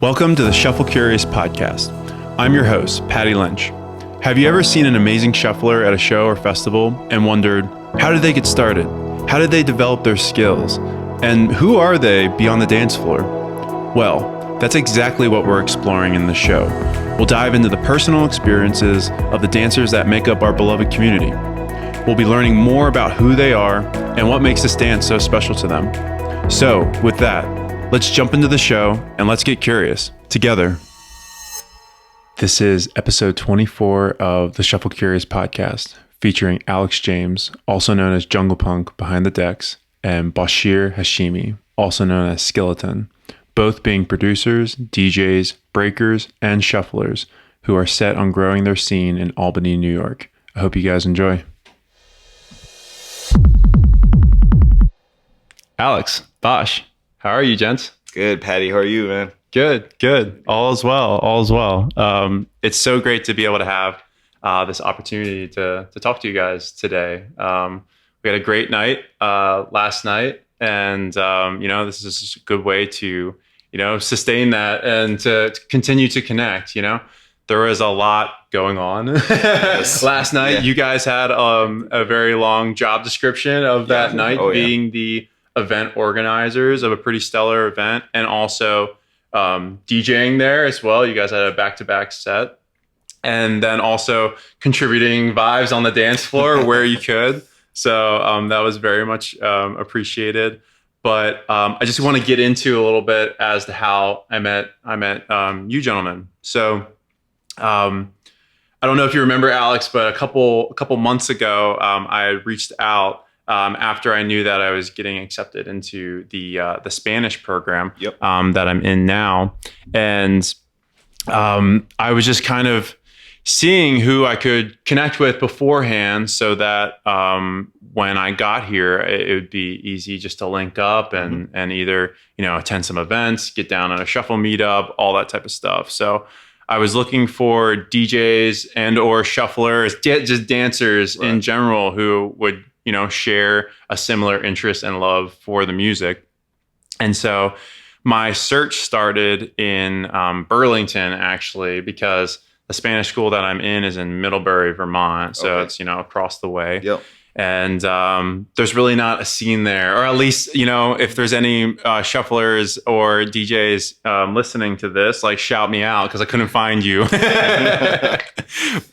Welcome to the Shuffle Curious podcast. I'm your host, Patty Lynch. Have you ever seen an amazing shuffler at a show or festival and wondered, how did they get started? How did they develop their skills? And who are they beyond the dance floor? Well, that's exactly what we're exploring in the show. We'll dive into the personal experiences of the dancers that make up our beloved community. We'll be learning more about who they are and what makes this dance so special to them. So, with that, let's jump into the show and let's get curious together. This is episode 24 of the Shuffle Curious podcast, featuring Alex James, also known as Jungle Punk Behind the Decks, and Basheer Hashimi, also known as Skillaton, both being producers, DJs, breakers, and shufflers who are set on growing their scene in Albany, New York. I hope you guys enjoy. Alex, Bosh, how are you, gents? Good, Patty. How are you, man? Good. All is well. It's so great to be able to have this opportunity to talk to you guys today. We had a great night last night, and this is just a good way to sustain that and to continue to connect. There was a lot going on last night. Yeah. You guys had a very long job description of that night, being the event organizers of a pretty stellar event, and also DJing there as well. You guys had a back-to-back set, and then also contributing vibes on the dance floor where you could. So that was very much appreciated. But I just want to get into a little bit as to how I met you gentlemen. So I don't know if you remember, Alex, but a couple months ago, I reached out after I knew that I was getting accepted into the Spanish program that I'm in now. And I was just kind of seeing who I could connect with beforehand so that when I got here, it would be easy just to link up and either, attend some events, get down on a shuffle meetup, all that type of stuff. So I was looking for DJs and or shufflers, just dancers in general who would share a similar interest and love for the music. And so my search started in Burlington, actually, because the Spanish school that I'm in is in Middlebury, Vermont. So it's, across the way. Yep. And there's really not a scene there, or at least, if there's any shufflers or DJs listening to this, like, shout me out, because I couldn't find you.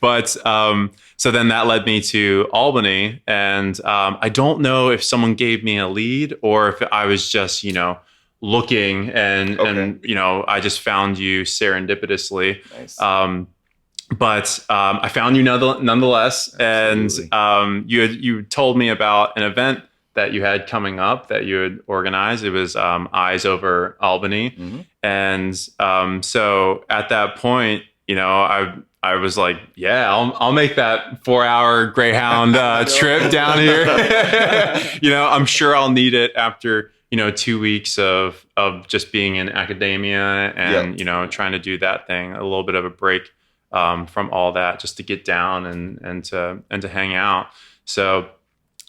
But so then that led me to Albany, and I don't know if someone gave me a lead or if I was just, looking and I just found you serendipitously. Nice. But I found you nonetheless, Absolutely. And you told me about an event that you had coming up that you had organized. It was Eyes Over Albany, and so at that point, I was like, I'll make that 4-hour Greyhound trip down here. I'm sure I'll need it after 2 weeks of just being in academia and trying to do that thing, a little bit of a break from all that, just to get down and to hang out. So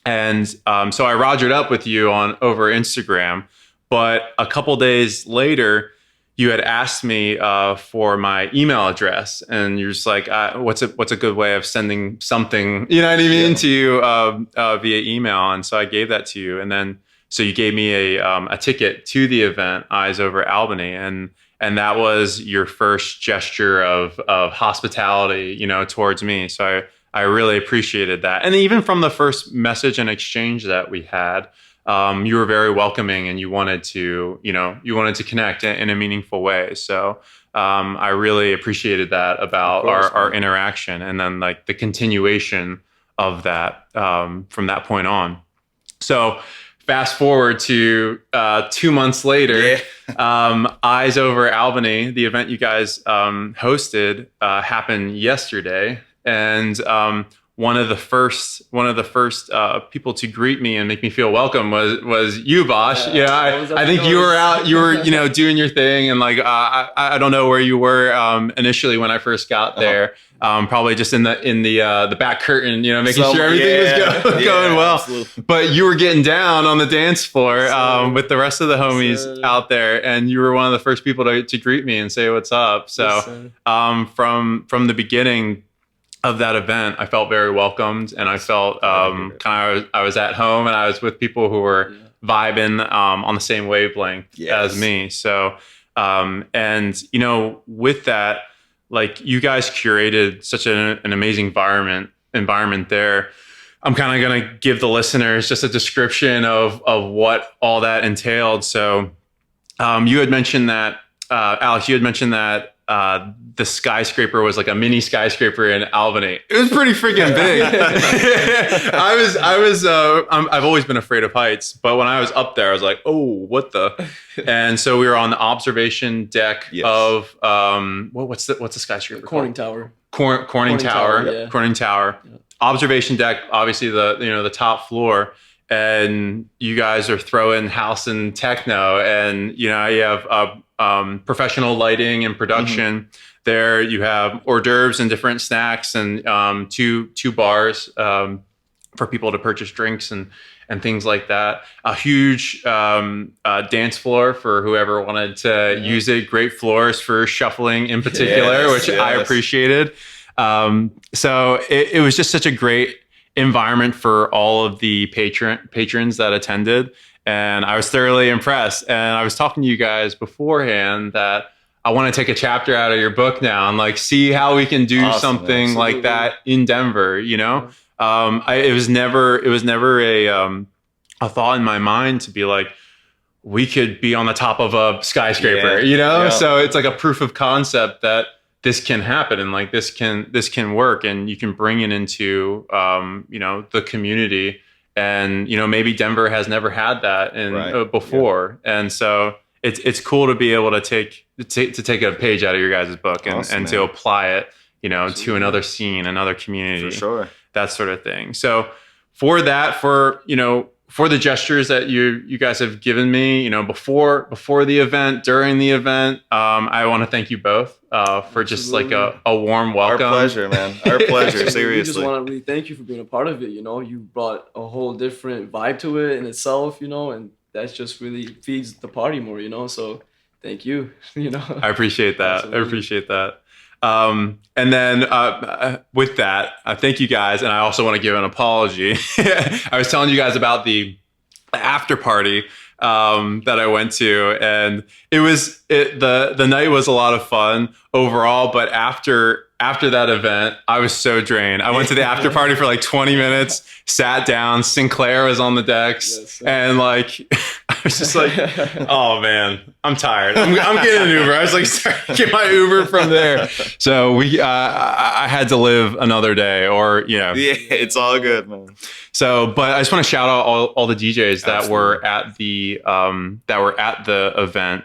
I rogered up with you over Instagram, but a couple days later, you had asked me for my email address, and you're just like, what's a good way of sending something, to you via email? And so I gave that to you, and then so you gave me a ticket to the event, Eyes Over Albany, and that was your first gesture of hospitality, towards me. So I really appreciated that. And even from the first message and exchange that we had, you were very welcoming, and you wanted to connect in a meaningful way. So I really appreciated that about our interaction, and then like the continuation of that from that point on. So fast forward to 2 months later, Eyes Over Albany, the event you guys hosted, happened yesterday. And one of the first people to greet me and make me feel welcome was you, Bosh. I think you were out, doing your thing, and like I don't know where you were initially when I first got there. Probably just in the back curtain, making sure everything was going well. Absolutely. But you were getting down on the dance floor with the rest of the homies out there, and you were one of the first people to greet me and say what's up. So from the beginning of that event, I felt very welcomed, and I felt I was at home, and I was with people who were vibing on the same wavelength as me. So with that, like, you guys curated such an amazing environment there. I'm kind of going to give the listeners just a description of what all that entailed. So you had mentioned that, Alex, the skyscraper was like a mini skyscraper in Albany. It was pretty freaking big. I've always been afraid of heights, but when I was up there, I was like, oh, what the? And so we were on the observation deck of what's the skyscraper? Corning Tower. Corning Tower. Corning Tower. Yeah. Observation deck, obviously the top floor. And you guys are throwing house and techno, and you have professional lighting and production. Mm-hmm. There you have hors d'oeuvres and different snacks, and two bars for people to purchase drinks and things like that. A huge dance floor for whoever wanted to use it. Great floors for shuffling in particular, which I appreciated. So it was just such a great environment for all of the patrons that attended, and I was thoroughly impressed. And I was talking to you guys beforehand that I want to take a chapter out of your book now and like see how we can do something like that in Denver. It was never a thought in my mind to be like, we could be on the top of a skyscraper, So it's like a proof of concept that this can happen, and like this can work, and you can bring it into the community, and maybe Denver has never had that before, and so it's cool to be able to take a page out of your guys' book and to apply it to another scene, another community, for sure, that sort of thing. So for the gestures that you guys have given me, before the event, during the event, I want to thank you both for just like a warm welcome. Our pleasure, man. Our pleasure. Seriously. We just want to really thank you for being a part of it. You brought a whole different vibe to it in itself, and that's just really feeds the party more, So thank you. I appreciate that. Absolutely. I appreciate that. And then with that, thank you guys. And I also want to give an apology. I was telling you guys about the after party that I went to, and the night was a lot of fun overall. But after that event, I was so drained. I went to the after party for like 20 minutes, sat down. Sinclair was on the decks, and like I was just like, oh man, I'm tired. I'm getting an Uber. I was like, sorry, get my Uber from there. So I had to live another day, or Yeah, it's all good, man. So, but I just want to shout out all the DJs that were at the event,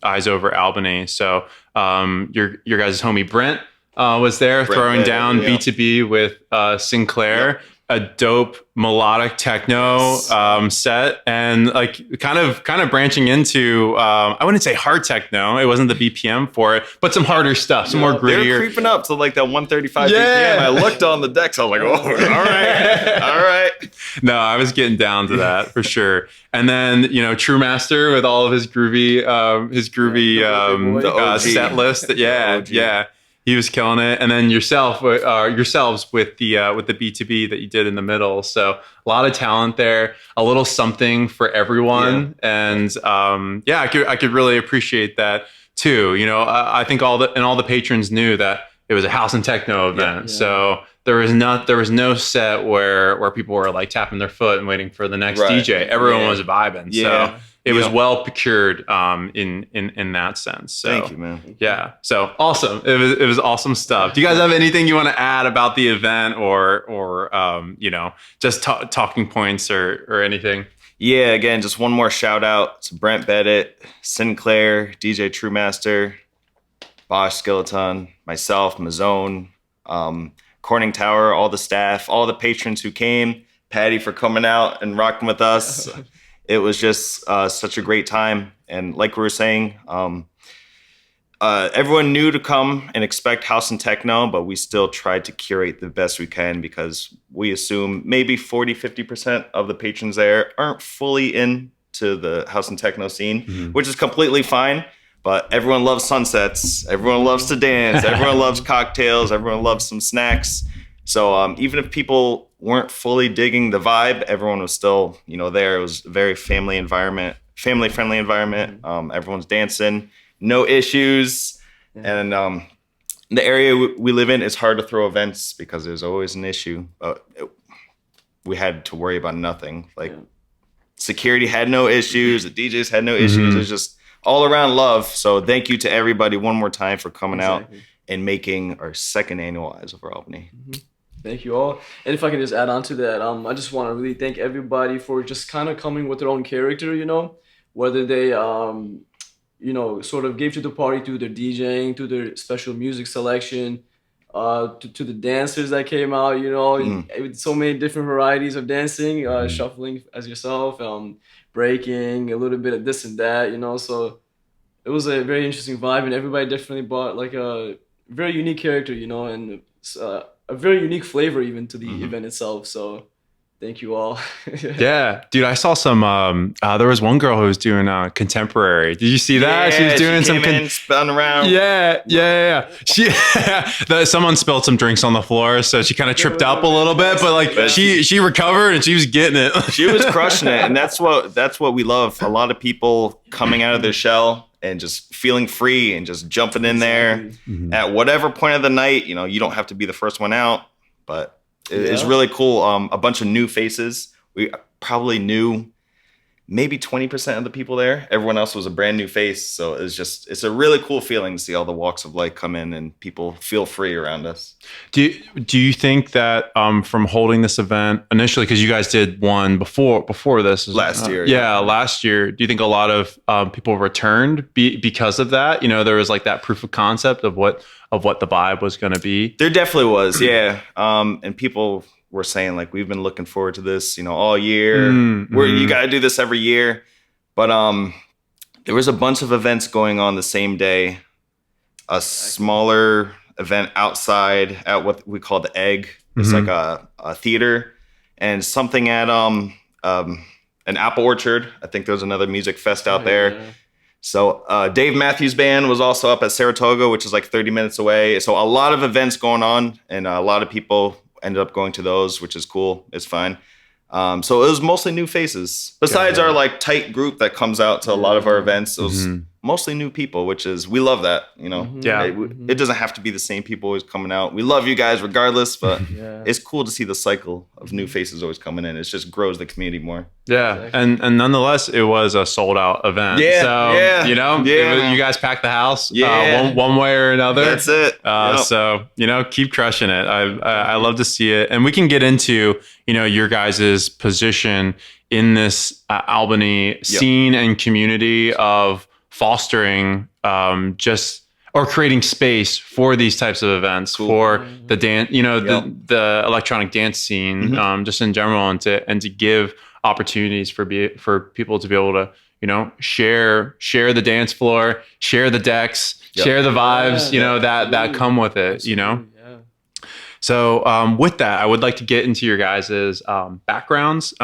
Eyes Over Albany. So your guys' homie Brent was there throwing down B2B with Sinclair. A dope melodic techno set, and like kind of branching into I wouldn't say hard techno. It wasn't the BPM for it, but some harder stuff, some more grittier. They're creeping up to like that 135 BPM. I looked on the decks. I was like, oh, all right. No, I was getting down to that for sure. And then True Master with all of his groovy set list. Yeah. He was killing it, and then yourselves with the B2B that you did in the middle. So a lot of talent there, a little something for everyone, and I could really appreciate that too. I think all the patrons knew that it was a house and techno event, so there was no set where people were like tapping their foot and waiting for the next DJ. Everyone was vibing. So it was well procured in that sense. So, thank you, man. Yeah. So awesome. It was awesome stuff. Do you guys have anything you want to add about the event or just talking points or anything? Yeah. Again, just one more shout out to Brent Bennett, Sinclair, DJ True Master, Bosh Skillaton, myself, Mazone. Corning Tower, all the staff, all the patrons who came, Patty for coming out and rocking with us. It was just such a great time. And like we were saying, everyone knew to come and expect house and techno, but we still tried to curate the best we can because we assume maybe 40-50% of the patrons there aren't fully into the house and techno scene, which is completely fine. But everyone loves sunsets. Everyone loves to dance. Everyone loves cocktails. Everyone loves some snacks. So even if people weren't fully digging the vibe, everyone was still, there. It was a very family-friendly environment. Everyone's dancing, no issues. Yeah. And the area we live in, it's hard to throw events because there's always an issue. We had to worry about nothing. Security had no issues. The DJs had no issues. It was just all around love. So thank you to everybody one more time for coming out and making our second annual Eyes Over Albany. Thank you all. And if I can just add on to that, I just want to really thank everybody for just kind of coming with their own character, whether they, sort of gave to the party through their DJing, through their special music selection, to the dancers that came out, with so many different varieties of dancing, shuffling as yourself, breaking, a little bit of this and that, so it was a very interesting vibe, and everybody definitely brought like a very unique character, and a very unique flavor even to the event itself. So thank you all. Yeah, dude, I saw some. There was one girl who was doing contemporary. Did you see that? Yeah, she was doing some spun around. Yeah. She someone spilled some drinks on the floor, so she kind of tripped up a little bit, but she recovered and she was getting it. She was crushing it, and that's what we love. A lot of people coming out of their shell and just feeling free and just jumping in there at whatever point of the night. You don't have to be the first one out, but it's really cool. A bunch of new faces. We probably knew maybe 20% of the people there. Everyone else was a brand new face. So it's a really cool feeling to see all the walks of life come in and people feel free around us. Do you think that from holding this event initially, because you guys did one before this last year? Last year. Do you think a lot of people returned because of that? There was like that proof of concept of what the vibe was going to be. There definitely was, yeah. And people were saying like, we've been looking forward to this, all year. You got to do this every year. But there was a bunch of events going on the same day. A smaller event outside at what we call the Egg. It's like a theater, and something at an apple orchard. I think there was another music fest out there. Yeah. So Dave Matthews Band was also up at Saratoga, which is like 30 minutes away. So a lot of events going on, and a lot of people ended up going to those, which is cool. It's fine. So it was mostly new faces. Besides our like tight group that comes out to a lot of our events, it was mostly new people, which is, we love that, It doesn't have to be the same people always coming out. We love you guys regardless, but it's cool to see the cycle of new faces always coming in. It just grows the community more. Yeah, exactly. and nonetheless, it was a sold out event. You guys packed the house one way or another. That's it. So, keep crushing it. I love to see it. And we can get into, your guys' position in this Albany scene and community of fostering or creating space for these types of events, for the dance, the electronic dance scene, just in general, and to give opportunities for people to be able to, share the dance floor, share the decks, share the vibes, that come with it, So with that, I would like to get into your guys' backgrounds.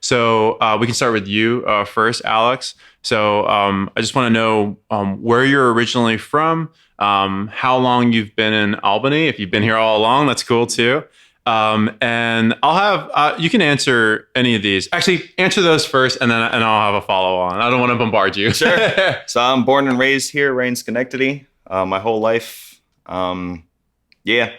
So we can start with you first, Alex. So I just want to know where you're originally from, how long you've been in Albany. If you've been here all along, that's cool too. And I'll have you can answer any of these. Actually, answer those first, and I'll have a follow on. I don't want to bombard you. Sure. So I'm born and raised here, right in Schenectady, my whole life. I'm a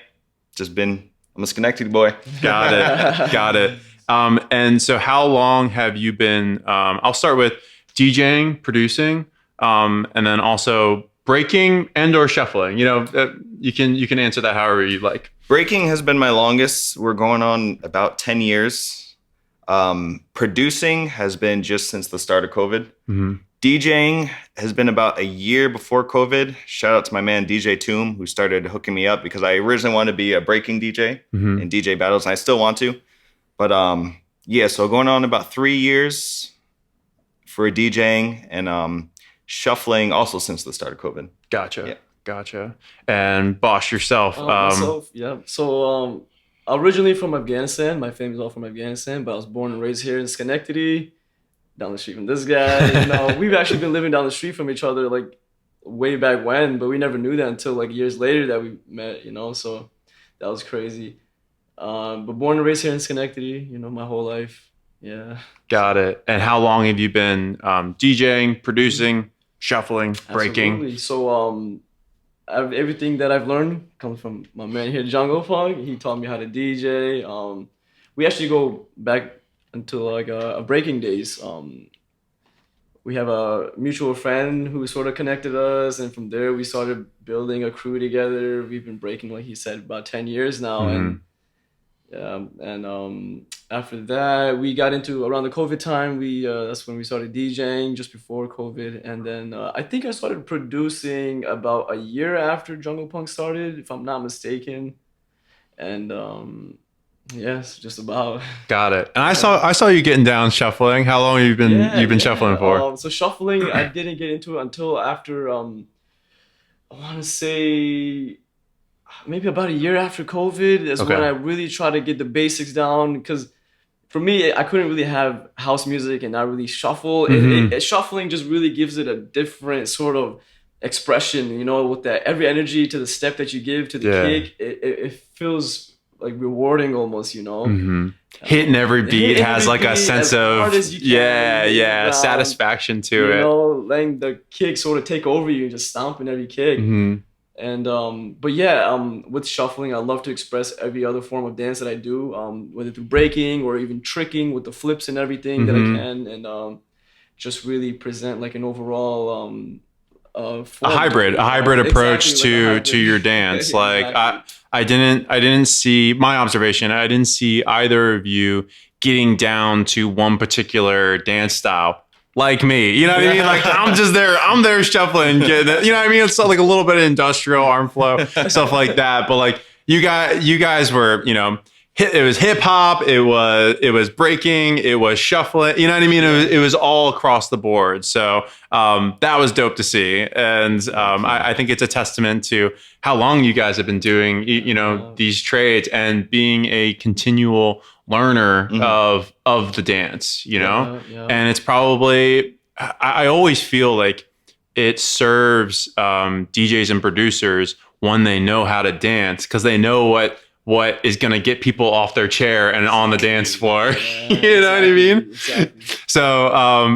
Schenectady boy. Got it. And so how long have you been, I'll start with DJing, producing, and then also breaking and or shuffling. You can answer that however you like. Breaking has been my longest. We're going on about 10 years. Producing has been just since the start of COVID. DJing has been about a year before COVID. Shout out to my man DJ Toom, who started hooking me up because I originally wanted to be a breaking DJ in DJ battles, and I still want to. But yeah, so going on about 3 years for DJing and shuffling also since the start of COVID. Gotcha. And Bosh, yourself. Myself, yeah. So originally from Afghanistan. My family's all from Afghanistan, but I was born and raised here in Schenectady, down the street from this guy. We've actually been living down the street from each other like way back when, but we never knew that until like years later that we met, so that was crazy. But born and raised here in Schenectady, my whole life. Yeah. Got it. And how long have you been DJing, producing, shuffling, breaking? Absolutely. So everything that I've learned comes from my man here, Jungle Punk. He taught me how to DJ. We actually go back until like a breaking days. We have a mutual friend who sort of connected us, and from there we started building a crew together. We've been breaking, like he said, about 10 years now, and after that we got into around the COVID time. That's when we started DJing, just before COVID, and then I think I started producing about a year after Jungle Punk started, if I'm not mistaken, and yes, just about. Got it. And I saw you getting down shuffling. How long have you been shuffling for? So shuffling, I didn't get into it until after I want to say maybe about a year after COVID is when I really try to get the basics down, because for me, I couldn't really have house music and not really shuffle. Shuffling just really gives it a different sort of expression, with that every energy to the step that you give to the kick. It feels like rewarding almost, Hitting every beat has like a sense of satisfaction to it. Letting the kick sort of take over you and just stomping every kick. And but yeah, with shuffling, I love to express every other form of dance that I do, whether through breaking or even tricking with the flips and everything that I can, and just really present like an overall a hybrid approach to your dance. Like I didn't see, my observation, I didn't see either of you getting down to one particular dance style like me. You know what I mean? Like I'm there shuffling, getting it. You know what I mean? It's like a little bit of industrial arm flow, stuff like that. But like you guys were, it was hip hop, it was breaking, it was shuffling. You know what I mean? It was all across the board. So that was dope to see, and I think it's a testament to how long you guys have been doing these trades and being a continual learner of the dance. And it's probably, I always feel like it serves DJs and producers when they know how to dance, because they know what is going to get people off their chair and on the dance floor. You know what I mean? Exactly. So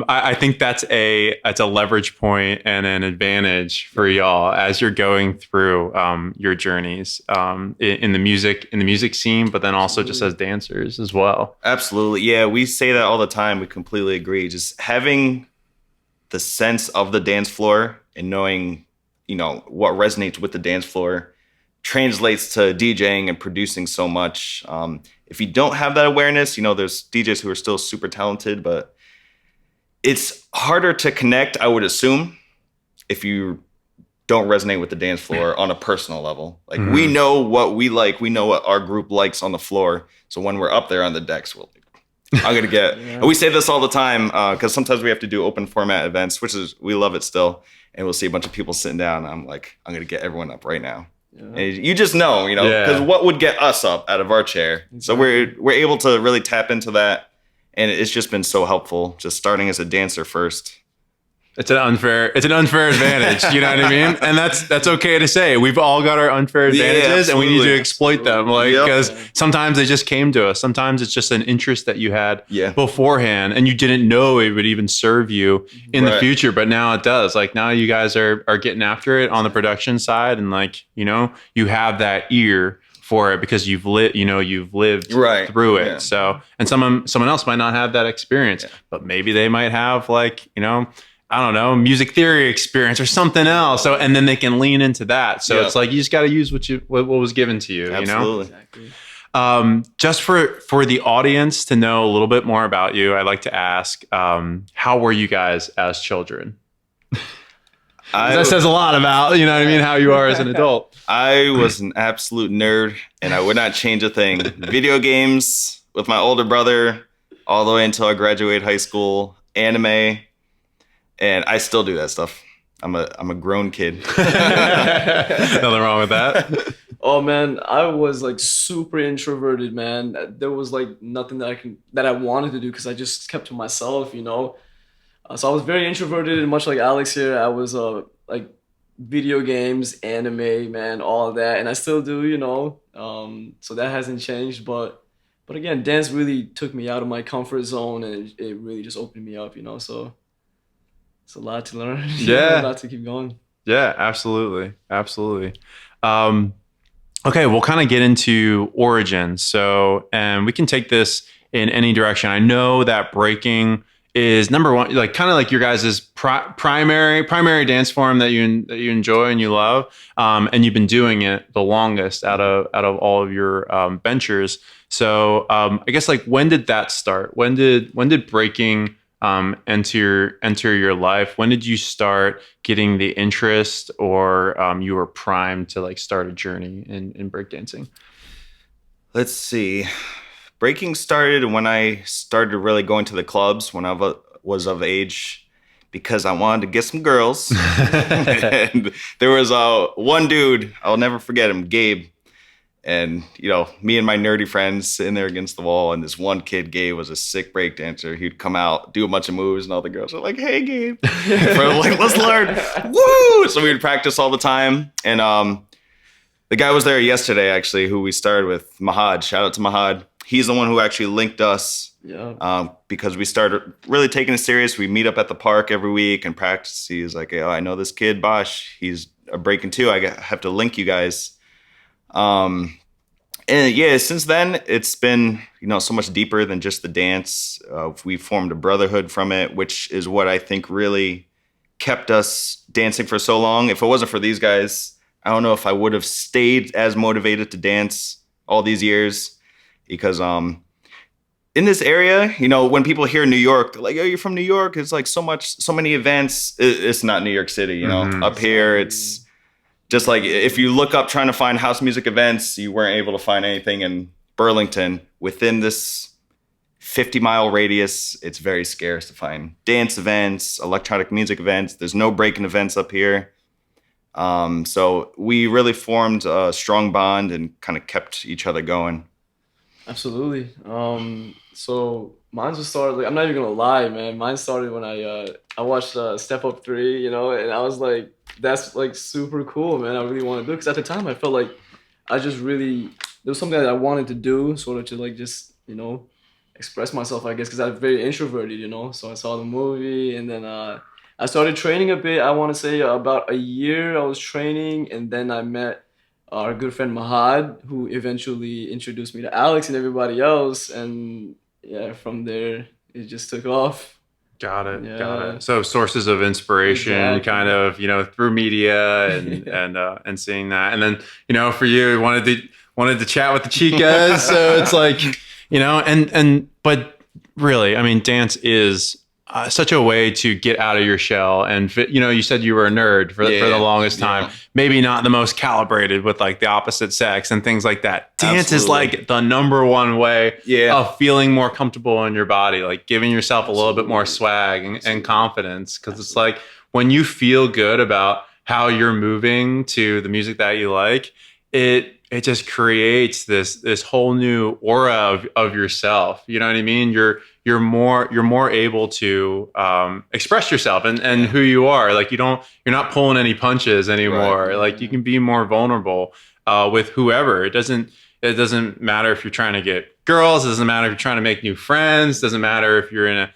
I think that's a leverage point and an advantage for y'all as you're going through your journeys in the music scene, but then also just as dancers as well. Absolutely. Yeah, we say that all the time. We completely agree. Just having the sense of the dance floor and knowing, what resonates with the dance floor translates to DJing and producing so much. If you don't have that awareness, there's DJs who are still super talented, but it's harder to connect, I would assume, if you don't resonate with the dance floor on a personal level. Like we know what we like, we know what our group likes on the floor. So when we're up there on the decks, I'm gonna get. And we say this all the time because sometimes we have to do open format events, we love it still, and we'll see a bunch of people sitting down. And I'm like, I'm gonna get everyone up right now. And you just know, because what would get us up out of our chair? Exactly. So we're able to really tap into that, and it's just been so helpful. Just starting as a dancer first. It's an unfair advantage. You know what I mean? And that's okay to say. We've all got our unfair advantages, and we need to exploit them. Because sometimes they just came to us. Sometimes it's just an interest that you had beforehand, and you didn't know it would even serve you in the future. But now it does. Like now you guys are getting after it on the production side, and you have that ear for it because you've lived through it. Yeah. So, and someone else might not have that experience, but maybe they might have I don't know, music theory experience or something else. So, and then they can lean into that. So it's like, you just got to use what was given to you, Absolutely. Exactly. Just for the audience to know a little bit more about you, I'd like to ask, how were you guys as children? That says a lot about, you know what I mean, how you are as an adult. I was an absolute nerd, and I would not change a thing. Video games with my older brother all the way until I graduated high school, anime, and I still do that stuff. I'm a grown kid. Nothing wrong with that. Oh man, I was like super introverted, man. There was like nothing that I wanted to do because I just kept to myself, you know. So I was very introverted, and much like Alex here, I was like video games, anime, man, all of that, and I still do, you know. So that hasn't changed, but again, dance really took me out of my comfort zone, and it really just opened me up, you know. So it's a lot to learn, Yeah, a lot to keep going. Yeah, absolutely, absolutely. Okay, we'll kind of get into origins. So, and we can take this in any direction. I know that breaking is number one, like kind of like your guys' primary dance form that you enjoy and you love, and you've been doing it the longest out of all of your ventures. So, I guess like when did that start? When did breaking enter your life? When did you start getting the interest, or you were primed to like start a journey in breakdancing? Let's see. Breaking started when I started really going to the clubs when I was of age, because I wanted to get some girls. And there was one dude, I'll never forget him, Gabe. And, you know, me and my nerdy friends sitting there against the wall, and this one kid, Gabe, was a sick break dancer. He'd come out, do a bunch of moves, and all the girls were like, "Hey, Gabe." We're like, "Let's learn." Woo! So we'd practice all the time. And the guy was there yesterday, actually, who we started with, Mahad. Shout out to Mahad. He's the one who actually linked us, because we started really taking it serious. We meet up at the park every week and practice. He's like, "Oh, I know this kid, Bosh. He's a breaking too. I have to link you guys." And yeah, since then, it's been, you know, so much deeper than just the dance. We formed a brotherhood from it, which is what I think really kept us dancing for so long. If it wasn't for these guys, I don't know if I would have stayed as motivated to dance all these years. Because in this area, you know, when people hear New York, they're like, "Oh, you're from New York." It's like so many events. It's not New York City, you know. Up here, it's just like if you look up trying to find house music events, you weren't able to find anything in Burlington. Within this 50-mile radius, it's very scarce to find dance events, electronic music events. There's no breaking events up here. So we really formed a strong bond and kind of kept each other going. Absolutely. So mine just started, like, I'm not even gonna lie, man. Mine started when I watched Step Up 3, you know, and I was like, that's like super cool, man. I really want to do it, because at the time I felt like I just really, there was something that I wanted to do, sort of to like just, you know, express myself, I guess, because I'm very introverted, you know. So I saw the movie, and then I started training a bit. I want to say about a year I was training, and then I met our good friend Mahad, who eventually introduced me to Alex and everybody else. And yeah, from there, it just took off. Got it. Yeah. Got it. So sources of inspiration, Exactly. kind of, you know, through media and seeing that. And then, you know, for you, wanted to chat with the chicas. So it's like, you know, but really, I mean, dance is such a way to get out of your shell. And, you know, you said you were a nerd for the longest time. Maybe not the most calibrated with like the opposite sex and things like that. Dance is like the number one way of feeling more comfortable in your body, like giving yourself a little bit more swag and confidence. Because it's like when you feel good about how you're moving to the music that you like, it just creates this whole new aura of yourself. You know what I mean? You're more able to express yourself and who you are. Like you're not pulling any punches anymore. Right. Like you can be more vulnerable with whoever. It doesn't matter if you're trying to get girls. It doesn't matter if you're trying to make new friends. It doesn't matter if you're in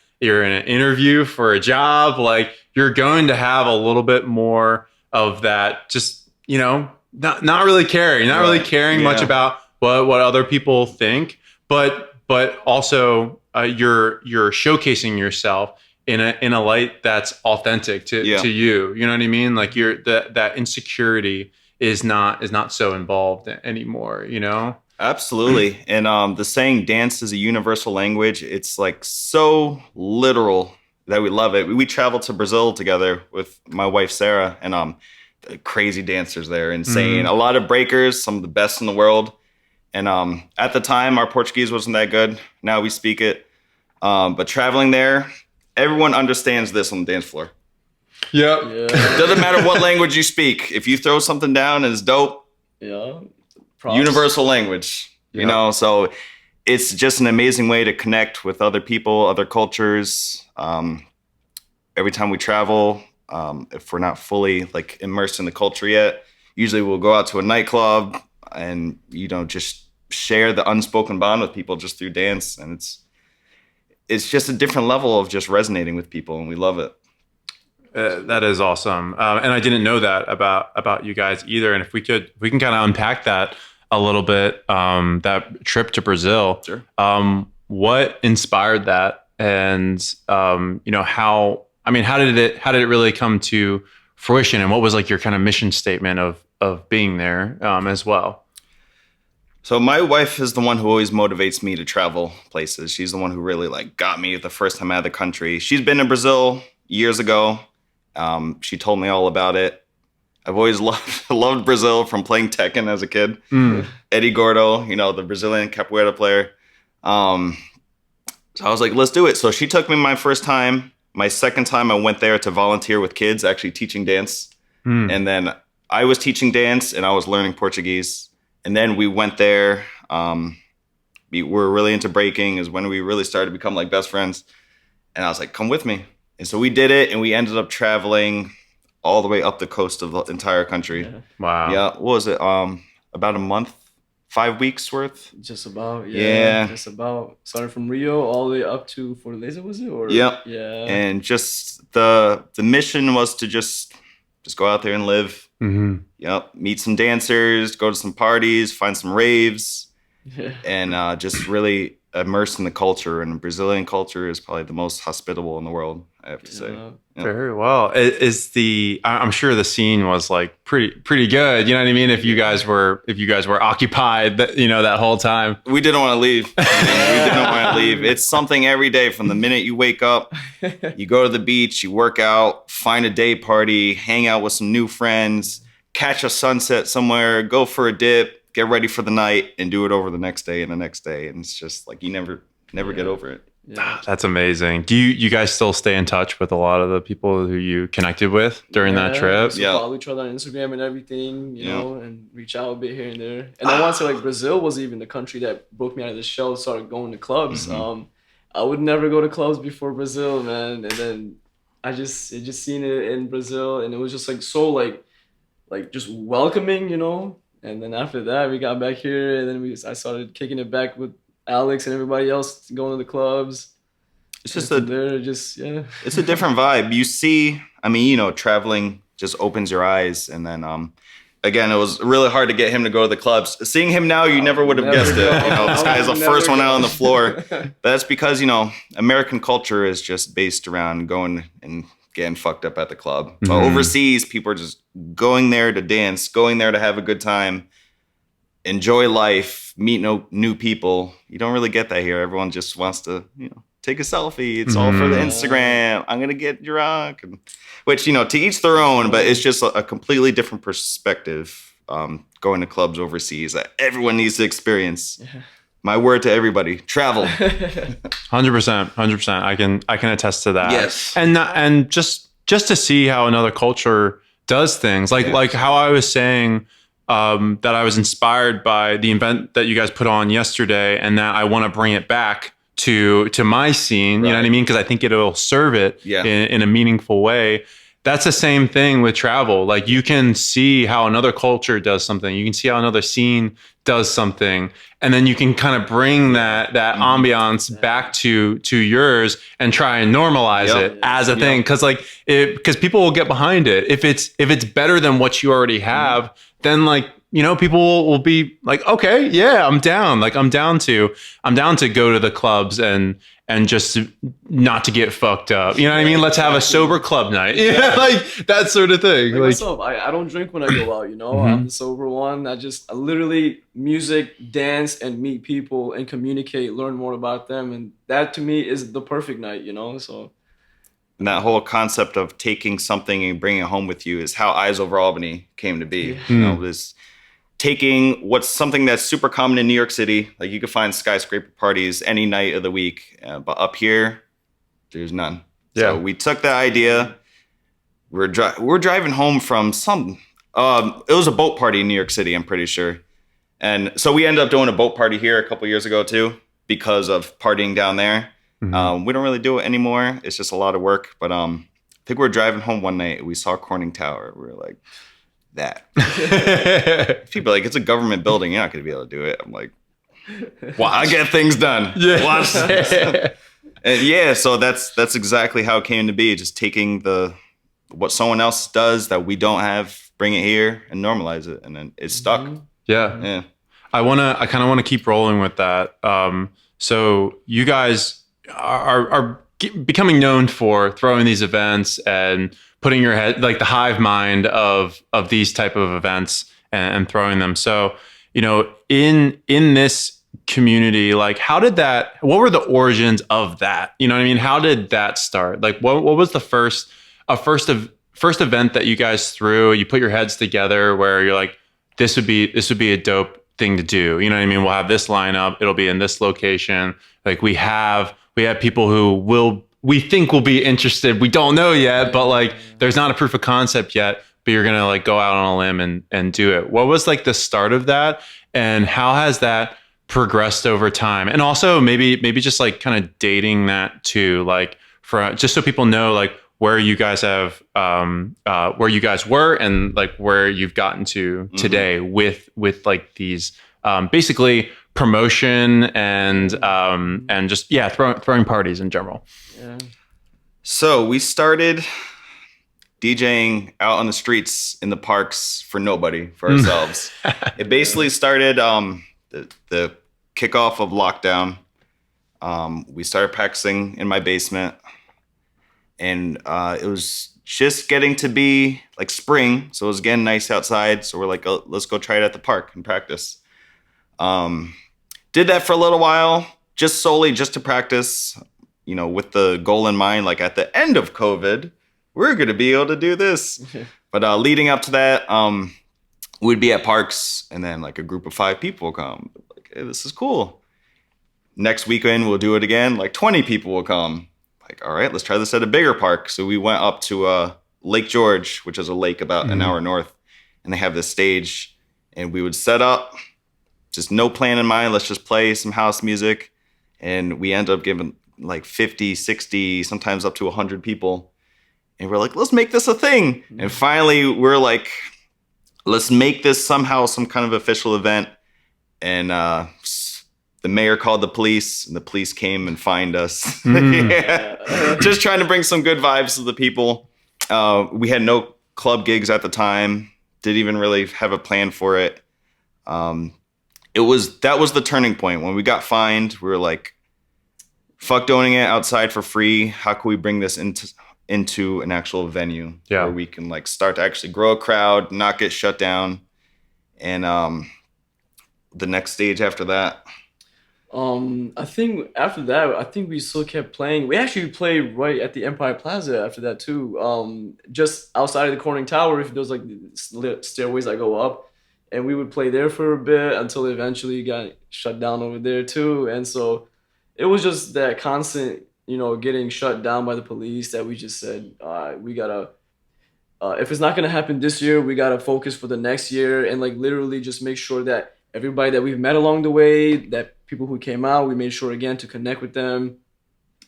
an interview for a job. Like you're going to have a little bit more of that. Just, you know, not really caring, really caring much about what other people think, but also you're showcasing yourself in a light that's authentic to you. You know what I mean? Like that insecurity is not so involved anymore, you know? Absolutely. And the saying dance is a universal language, it's like so literal that we love it. We traveled to Brazil together with my wife Sarah, and the crazy dancers there, insane. A lot of breakers, some of the best in the world. And at the time our Portuguese wasn't that good. Now we speak it. But traveling there, everyone understands this on the dance floor. Yep. Yeah. Doesn't matter what language you speak. If you throw something down and it's dope, Yeah. Props. universal language, you know? So it's just an amazing way to connect with other people, other cultures. Every time we travel, if we're not fully like immersed in the culture yet, usually we'll go out to a nightclub and, you know, just share the unspoken bond with people just through dance. And it's just a different level of just resonating with people, and we love it. That is awesome, and I didn't know that about you guys either. And if we can kind of unpack that a little bit, that trip to Brazil. Sure. What inspired that, and you know, how did it really come to fruition, and what was like your kind of mission statement of being there as well? So my wife is the one who always motivates me to travel places. She's the one who really like got me the first time out of the country. She's been in Brazil years ago. She told me all about it. I've always loved Brazil from playing Tekken as a kid. Eddie Gordo, you know, the Brazilian capoeira player. So I was like, let's do it. So she took me my first time. My second time I went there to volunteer with kids, actually teaching dance. And then I was teaching dance and I was learning Portuguese. And then we went there. We were really into breaking, is when we really started to become like best friends. And I was like, come with me. And so we did it, and we ended up traveling all the way up the coast of the entire country. Yeah. Wow. Yeah, what was it? About a month, 5 weeks worth. Just about. Yeah. Just about. Started from Rio all the way up to Fortaleza, was it? Or Yep. Yeah. And just the mission was to just go out there and live. Yep. Meet some dancers, go to some parties, find some raves, and just really immerse in the culture. And Brazilian culture is probably the most hospitable in the world, I have to say. Yeah. Very well. I'm sure the scene was like pretty good. You know what I mean? If you guys were occupied, you know, that whole time. We didn't want to leave. We didn't want to leave. It's something every day from the minute you wake up, you go to the beach, you work out, find a day party, hang out with some new friends, catch a sunset somewhere, go for a dip, get ready for the night, and do it over the next day and the next day. And it's just like you never get over it. Yeah. That's amazing. Do you guys still stay in touch with a lot of the people who you connected with during that trip? So Yeah. follow each other on Instagram and everything, you know, and reach out a bit here and there. And I want to say, like, Brazil was even the country that broke me out of the shell, started going to clubs. I would never go to clubs before Brazil, man. And then I just seen it in Brazil, and it was just like so like just welcoming, you know. And then after that, we got back here, and then I started kicking it back with Alex and everybody else going to the clubs. It's just it's a different vibe. You see, I mean, you know, traveling just opens your eyes. And then, again, it was really hard to get him to go to the clubs. Seeing him now, you never would have guessed it. You know, this guy is the first one out on the floor. But that's because, you know, American culture is just based around going and getting fucked up at the club. But overseas, people are just going there to dance, going there to have a good time, enjoy life, meet new people. You don't really get that here. Everyone just wants to, you know, take a selfie. It's all for the Instagram. I'm going to get drunk. Which, you know, to each their own, but it's just a completely different perspective going to clubs overseas that everyone needs to experience. Yeah. My word to everybody, travel. 100%. I can attest to that. Yes. And just to see how another culture does things, like how I was saying that I was inspired by the event that you guys put on yesterday, and that I want to bring it back to my scene. You know what I mean? Because I think it'll serve it in a meaningful way. That's the same thing with travel. Like, you can see how another culture does something. You can see how another scene does something. And then you can kind of bring that ambiance back to yours and try and normalize it as a thing. Because people will get behind it. If it's better than what you already have, then, like, people will be like, okay, yeah, I'm down. Like I'm down to go to the clubs and just not to get fucked up. You know what I mean? Let's have a sober club night. Yeah, like that sort of thing. Like myself, I don't drink when I go out, I'm the sober one. I literally music, dance, and meet people and communicate, learn more about them. And that to me is the perfect night, so. And that whole concept of taking something and bringing it home with you is how Eyes Over Albany came to be. This taking what's something that's super common in New York City. Like you can find skyscraper parties any night of the week, but up here, there's none. Yeah. So we took that idea. We're driving home from it was a boat party in New York City, I'm pretty sure. And so we ended up doing a boat party here a couple years ago too, because of partying down there. We don't really do it anymore. It's just a lot of work. But I think we were driving home one night. We saw Corning Tower. We were like, that. People are like, it's a government building. You're not going to be able to do it. I'm like, well, I get things done. Yeah. Watch this. And yeah, so that's exactly how it came to be. Just taking what someone else does that we don't have, bring it here and normalize it. And then it's stuck. Yeah. I kind of want to keep rolling with that. So you guys are becoming known for throwing these events and putting your head, like the hive mind of these type of events and throwing them. So, in this community, like what were the origins of that? You know what I mean? How did that start? Like what was the first event that you guys threw? You put your heads together where you're like, this would be a dope thing to do. You know what I mean? We'll have this lineup. It'll be in this location. Like we have people who we think will be interested. We don't know yet, but like there's not a proof of concept yet, but you're going to like go out on a limb and do it. What was like the start of that, and how has that progressed over time? And also maybe just like kind of dating that too, like for just so people know like where you guys where you guys were and like where you've gotten to today with like these basically promotion and just throwing parties in general. Yeah. So we started DJing out on the streets in the parks for nobody, for ourselves. It basically started the kickoff of lockdown. We started practicing in my basement, and it was just getting to be like spring, so it was getting nice outside. So we're like, oh, let's go try it at the park and practice. Did that for a little while, just solely to practice, with the goal in mind, like at the end of COVID, we're going to be able to do this. But leading up to that, we'd be at parks, and then like a group of 5 people will come. Like, hey, this is cool. Next weekend, we'll do it again. Like 20 people will come. Like, all right, let's try this at a bigger park. So we went up to Lake George, which is a lake about an hour north, and they have this stage, and we would set up, just no plan in mind. Let's just play some house music. And we end up giving like 50, 60, sometimes up to 100 people. And we're like, let's make this a thing. And finally, we're like, let's make this somehow some kind of official event. And the mayor called the police, and the police came and fined us. Just trying to bring some good vibes to the people. We had no club gigs at the time. Didn't even really have a plan for it. That was the turning point. When we got fined, we were like, fuck doing it outside for free. How can we bring this into an actual venue where we can like start to actually grow a crowd, not get shut down? And the next stage after that. I think after that, we still kept playing. We actually played right at the Empire Plaza after that too. Just outside of the Corning Tower, if those like stairways that go up. And we would play there for a bit until eventually got shut down over there too. And so it was just that constant, getting shut down by the police that we just said, we gotta, if it's not gonna happen this year, we gotta focus for the next year and like literally just make sure that everybody that we've met along the way, that people who came out, we made sure again to connect with them.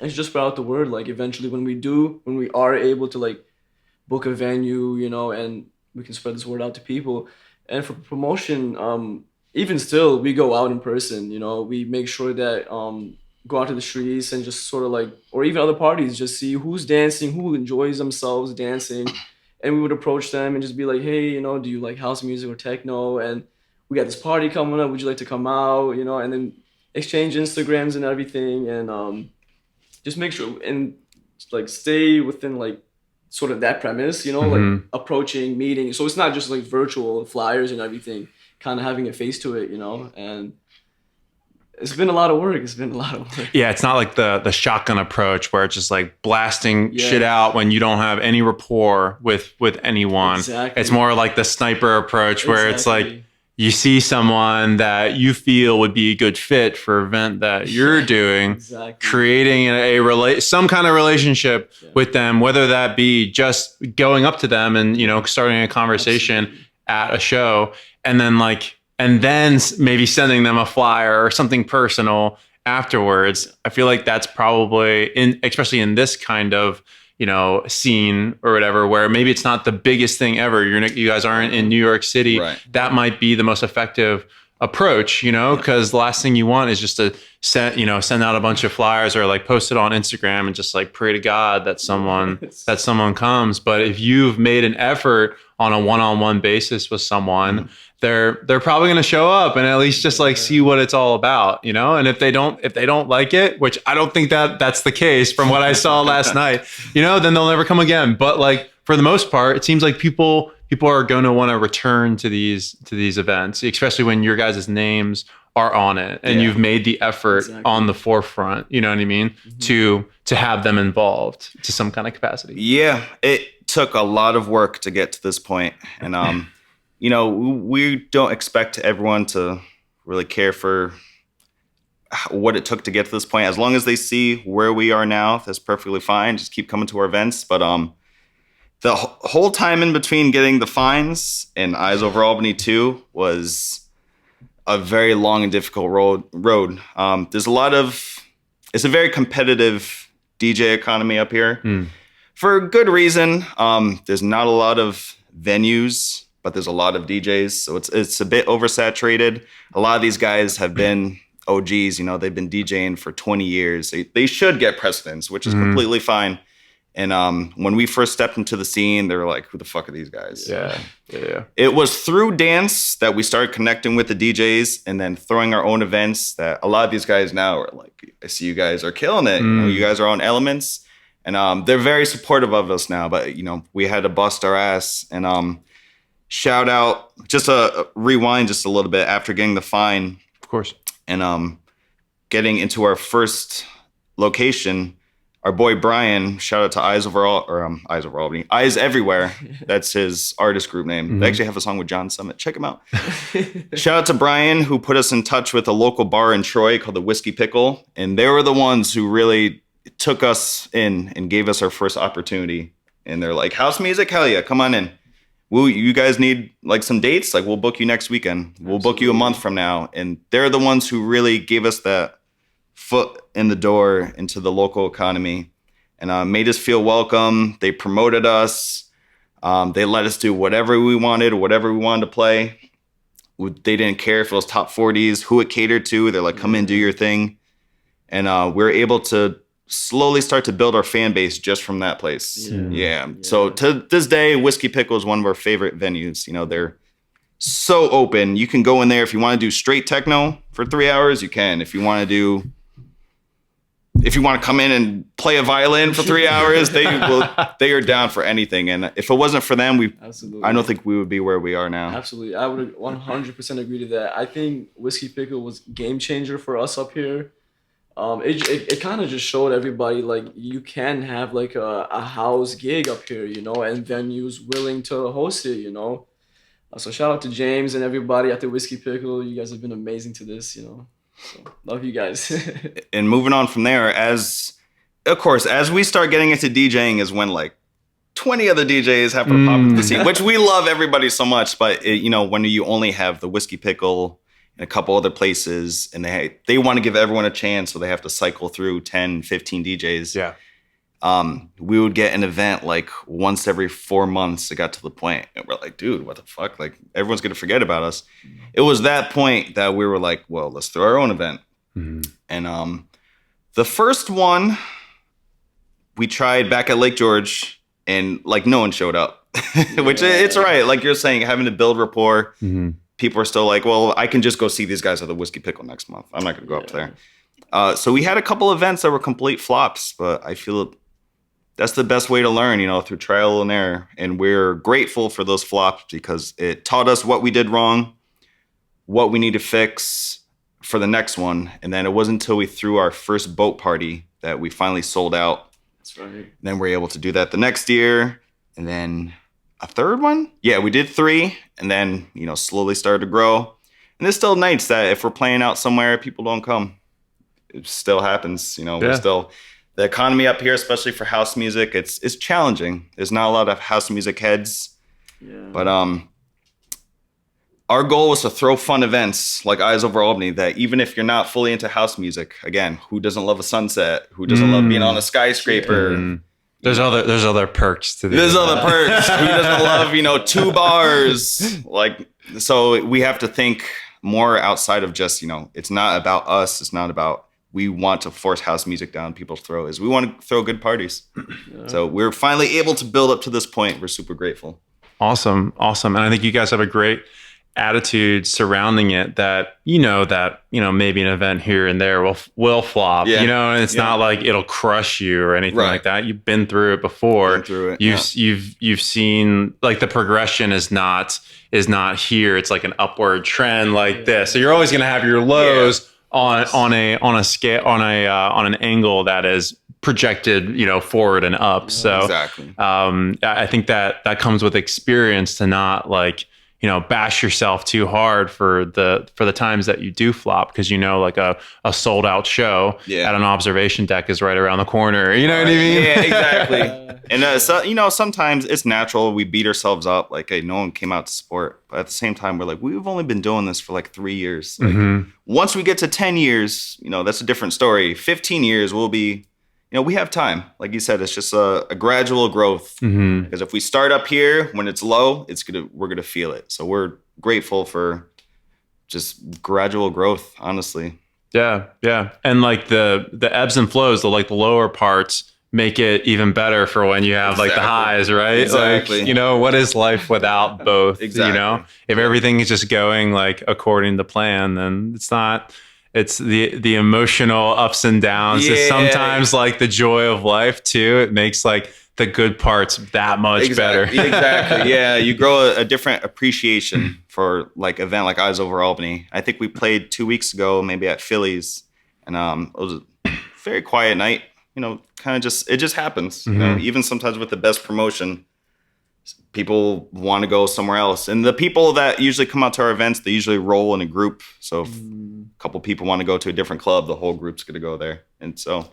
And just spread out the word. Like eventually when we are able to like book a venue, and we can spread this word out to people. And for promotion, even still, we go out in person, we make sure that go out to the streets and just sort of like, or even other parties, just see who's dancing, who enjoys themselves dancing. And we would approach them and just be like, hey, do you like house music or techno? And we got this party coming up. Would you like to come out? You know, and then exchange Instagrams and everything, and just make sure and like stay within like sort of that premise, you know, like approaching, meeting. So it's not just like virtual flyers and everything, kind of having a face to it, you know, and it's been a lot of work. Yeah, it's not like the shotgun approach where it's just like blasting shit out when you don't have any rapport with anyone. Exactly. It's more like the sniper approach where it's like you see someone that you feel would be a good fit for an event that you're doing, creating some kind of relationship with them, whether that be just going up to them and, you know, starting a conversation at a show, and then maybe sending them a flyer or something personal afterwards. I feel like that's probably especially in this kind of, you know, scene or whatever, where maybe it's not the biggest thing ever. You guys aren't in New York City. Right. That might be the most effective approach, you know, because the last thing you want is just to send out a bunch of flyers or like post it on Instagram and just like pray to God that someone comes. But if you've made an effort on a one-on-one basis with someone, they're probably going to show up and at least just like see what it's all about, you know? And if they don't like it, which I don't think that's the case from what I saw last night, you know, then they'll never come again. But like for the most part, it seems like people are going to want to return to these events, especially when your guys' names are on it and you've made the effort on the forefront, you know what I mean? To have them involved to some kind of capacity. Yeah, it took a lot of work to get to this point. And, you know, we don't expect everyone to really care for what it took to get to this point. As long as they see where we are now, that's perfectly fine. Just keep coming to our events. But the whole time in between getting the fines and Eyes Over Albany 2 was a very long and difficult road. It's a very competitive DJ economy up here for good reason. There's not a lot of venues, but there's a lot of DJs. So it's a bit oversaturated. A lot of these guys have been OGs, you know, they've been DJing for 20 years. They should get precedence, which is completely fine. And when we first stepped into the scene, they were like, who the fuck are these guys? Yeah. It was through dance that we started connecting with the DJs and then throwing our own events that a lot of these guys now are like, I see you guys are killing it. You know, you guys are on Elements. And they're very supportive of us now. But, you know, we had to bust our ass. And shout out, just a rewind just a little bit after getting the fine. Of course. And getting into our first location, our boy Brian, shout out to Eyes Over Albany, Eyes Everywhere. That's his artist group name. They actually have a song with John Summit. Check him out. Shout out to Brian, who put us in touch with a local bar in Troy called the Whiskey Pickle. And they were the ones who really took us in and gave us our first opportunity. And they're like, house music? Hell yeah, come on in. You guys need like some dates? Like, we'll book you next weekend. We'll book you a month from now. And they're the ones who really gave us that foot in the door into the local economy and made us feel welcome. They promoted us. They let us do whatever we wanted to play. They didn't care if it was top 40s, who it catered to. They're like, come in, do your thing. And we were able to slowly start to build our fan base just from that place. Yeah. So to this day, Whiskey Pickle is one of our favorite venues. You know, they're so open. You can go in there if you want to do straight techno for 3 hours, you can. If you want to come in and play a violin for 3 hours, they are down for anything. And if it wasn't for them, I don't think we would be where we are now. Absolutely. I would 100% agree to that. I think Whiskey Pickle was game changer for us up here. It kind of just showed everybody like you can have like a house gig up here, you know, and venues willing to host it, you know. So shout out to James and everybody at the Whiskey Pickle. You guys have been amazing to this, you know. So love you guys. And moving on from there, as we start getting into DJing is when like 20 other DJs have to pop into the scene, which we love everybody so much. But you know, when you only have the Whiskey Pickle and a couple other places and they want to give everyone a chance, so they have to cycle through 10, 15 DJs. Yeah. We would get an event like once every 4 months. It got to the point and we're like, dude, what the fuck? Like, everyone's going to forget about us. It was that point that we were like, well, let's throw our own event. And the first one we tried back at Lake George and like no one showed up, which it's right. Like you're saying, having to build rapport. people are still like, well, I can just go see these guys at the Whiskey Pickle next month. I'm not going to go up there. So we had a couple events that were complete flops, but I feel that's the best way to learn, through trial and error. And we're grateful for those flops because it taught us what we did wrong, what we need to fix for the next one. And then it wasn't until we threw our first boat party that we finally sold out. That's right. And then we're able to do that the next year. And then a third one? Yeah, we did 3 and then, slowly started to grow. And there's still nights that if we're playing out somewhere, people don't come. It still happens, We're still, the economy up here, especially for house music, it's challenging. There's not a lot of house music heads. Yeah. But our goal was to throw fun events like Eyes Over Albany that even if you're not fully into house music, again, who doesn't love a sunset? Who doesn't love being on a skyscraper? There's other perks to this. There's other perks. Who doesn't love, 2 bars? So we have to think more outside of just, it's not about us. It's not about we want to force house music down people's throats. We want to throw good parties. Yeah. So we're finally able to build up to this point. We're super grateful. Awesome. And I think you guys have a great attitude surrounding it that maybe an event here and there will flop, and it's not like it'll crush you or anything like that. You've been through it before. You've seen like the progression is not here. It's like an upward trend like this. So you're always going to have your lows on a scale on an angle that is projected forward and up. So exactly. I think that comes with experience to not bash yourself too hard for the times that you do flop, because like a sold out show at an observation deck is right around the corner. You know what I mean? Yeah, exactly. And sometimes it's natural. We beat ourselves up like, hey, no one came out to support. But at the same time, we're like, we've only been doing this for like 3 years. Like, once we get to 10 years, that's a different story. 15 years, we'll be. We have time. Like you said, it's just a gradual growth. Because if we start up here when it's low, we're gonna feel it. So we're grateful for just gradual growth, honestly. Yeah. And like the ebbs and flows, the lower parts make it even better for when you have like the highs, right? Exactly. Like, what is life without both? Exactly. If everything is just going like according to plan, then it's not. It's the emotional ups and downs. Yeah. It's sometimes like the joy of life too. It makes like the good parts that much better. Exactly. Yeah. You grow a different appreciation for like event like Eyes Over Albany. I think we played 2 weeks ago, maybe at Philly's, and it was a very quiet night. Kind of it just happens. Even sometimes with the best promotion, people want to go somewhere else. And the people that usually come out to our events, they usually roll in a group. So if a couple people want to go to a different club, the whole group's going to go there. And so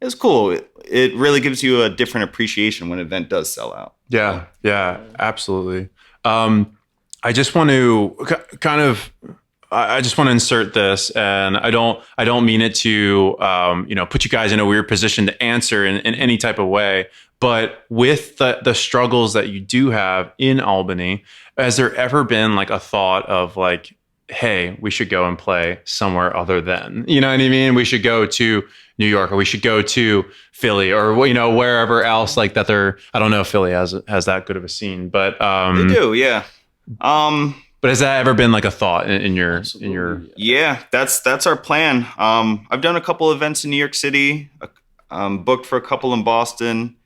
it's cool. It really gives you a different appreciation when an event does sell out. Yeah, absolutely. I just want to I just want to insert this, and I don't mean it to put you guys in a weird position to answer in any type of way. But with the struggles that you do have in Albany, has there ever been like a thought of like, hey, we should go and play somewhere other than, you know what I mean? We should go to New York, or we should go to Philly, or wherever else like that. I don't know if Philly has that good of a scene, but they do, yeah. But has that ever been like a thought in your? Yeah, that's our plan. I've done a couple events in New York City, booked for a couple in Boston.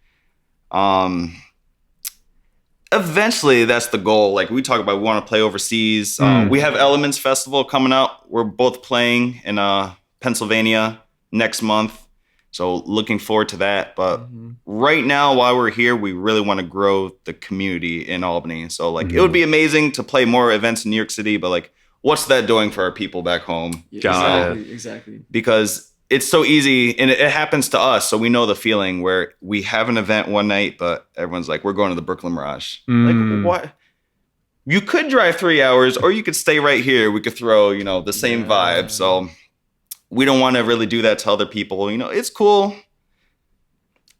Eventually that's the goal. Like we talk about, we want to play overseas. We have Elements Festival coming up. We're both playing in Pennsylvania next month. So looking forward to that. But right now, while we're here, we really want to grow the community in Albany. So like it would be amazing to play more events in New York City, but like what's that doing for our people back home? Yeah, exactly. Because it's so easy, and it happens to us, so we know the feeling where we have an event one night, but everyone's like, we're going to the Brooklyn Mirage. Like, what? You could drive 3 hours, or you could stay right here. We could throw, the same vibe. So we don't want to really do that to other people. It's cool.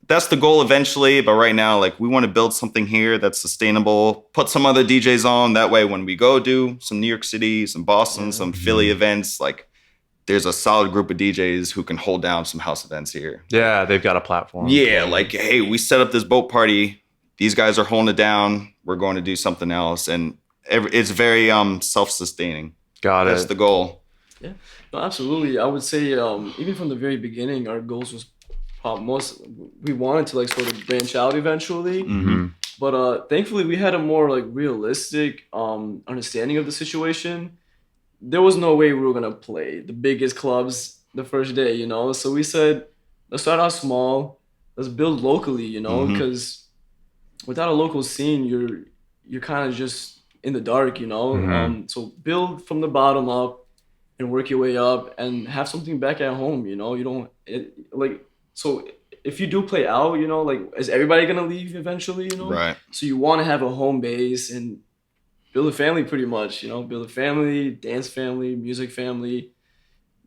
That's the goal eventually, but right now, like, we want to build something here that's sustainable, put some other DJs on. That way, when we go do some New York City, some Boston, some Philly events, like, there's a solid group of DJs who can hold down some house events here. Yeah, they've got a platform. Yeah, like, hey, we set up this boat party. These guys are holding it down. We're going to do something else. And it's very self-sustaining. Got it. That's the goal. Yeah, no, absolutely. I would say even from the very beginning, our goals was we wanted to like sort of branch out eventually. Mm-hmm. But thankfully, we had a more like realistic understanding of the situation. There was no way we were gonna play the biggest clubs the first day, you know. So we said, let's start out small. Let's build locally, you know, because without a local scene, you're kind of just in the dark, you know. So build from the bottom up and work your way up, and have something back at home, you know. You don't so. If you do play out, you know, like, is everybody gonna leave eventually, you know? Right. So you want to have a home base and build a family, pretty much, you know, build a family, dance family, music family,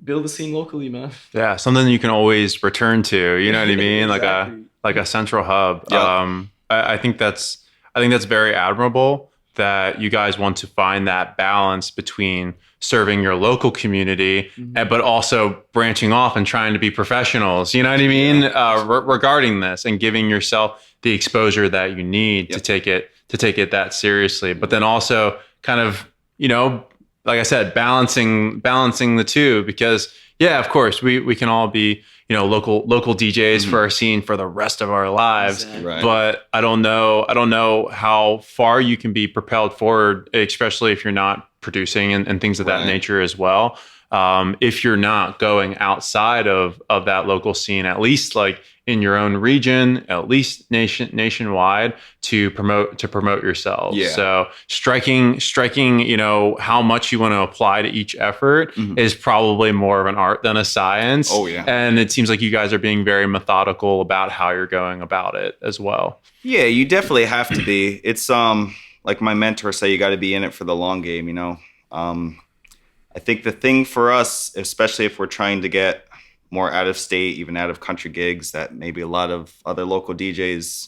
build a scene locally, man. Yeah, something you can always return to. You know what I mean? Exactly. Like a central hub. Yep. I think that's very admirable that you guys want to find that balance between serving your local community, but also branching off and trying to be professionals, you know what I mean? Regarding this, and giving yourself the exposure that you need to take it that seriously. But then also kind of, you know, like I said, balancing the two, because yeah, of course we can all be, you know, local DJs for our scene for the rest of our lives. Exactly. Right. But I don't know how far you can be propelled forward, especially if you're not producing and things of that nature as well. If you're not going outside of that local scene, at least like in your own region, at least nationwide, to promote yourself. Yeah. So striking, you know, how much you want to apply to each effort is probably more of an art than a science. Oh yeah. And it seems like you guys are being very methodical about how you're going about it as well. Yeah, you definitely have to be. It's like my mentor say, you got to be in it for the long game, you know. I think the thing for us, especially if we're trying to get more out of state, even out of country gigs, that maybe a lot of other local DJs